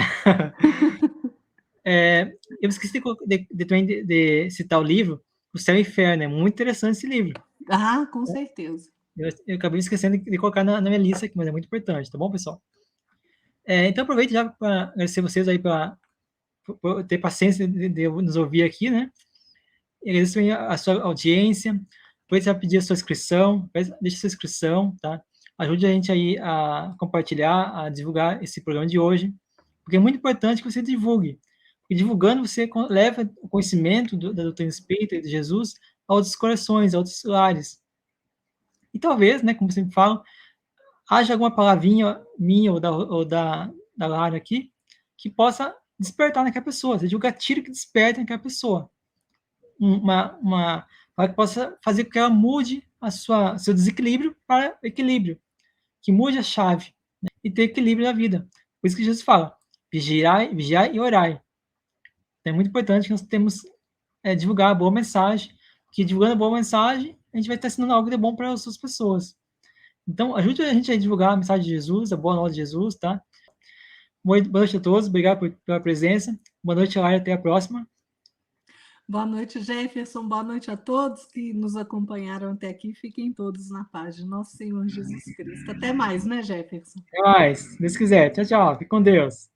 Eu esqueci de citar o livro O Céu e o Inferno. É muito interessante esse livro. Ah, com certeza. Eu acabei esquecendo de colocar na minha lista aqui, mas é muito importante, tá bom, pessoal? Então aproveito já para agradecer vocês aí por ter paciência de nos ouvir aqui, né? E agradeço a sua audiência. Depois você vai pedir a sua inscrição, deixa a sua inscrição, tá? Ajude a gente aí a compartilhar, a divulgar esse programa de hoje, porque é muito importante que você divulgue. Porque divulgando, você leva o conhecimento da doutrina espírita e de Jesus a outros corações, a outros lares. E talvez, né, como sempre falo, haja alguma palavrinha minha ou da Lara aqui que possa despertar naquela pessoa, seja o gatilho que desperta naquela pessoa. Para que possa fazer com que ela mude seu desequilíbrio para equilíbrio, que mude a chave, né, e ter equilíbrio na vida. Por isso que Jesus fala, vigiai e orai. Então, é muito importante que nós temos divulgar a boa mensagem, que divulgando a boa mensagem, a gente vai estar ensinando algo de bom para as outras pessoas. Então, ajude a gente a divulgar a mensagem de Jesus, a boa nova de Jesus, tá? Boa noite a todos, obrigado pela presença. Boa noite, Lara, até a próxima. Boa noite, Jefferson. Boa noite a todos que nos acompanharam até aqui. Fiquem todos na paz de nosso Senhor Jesus Cristo. Até mais, né, Jefferson? Até mais, se Deus quiser. Tchau, tchau. Fique com Deus.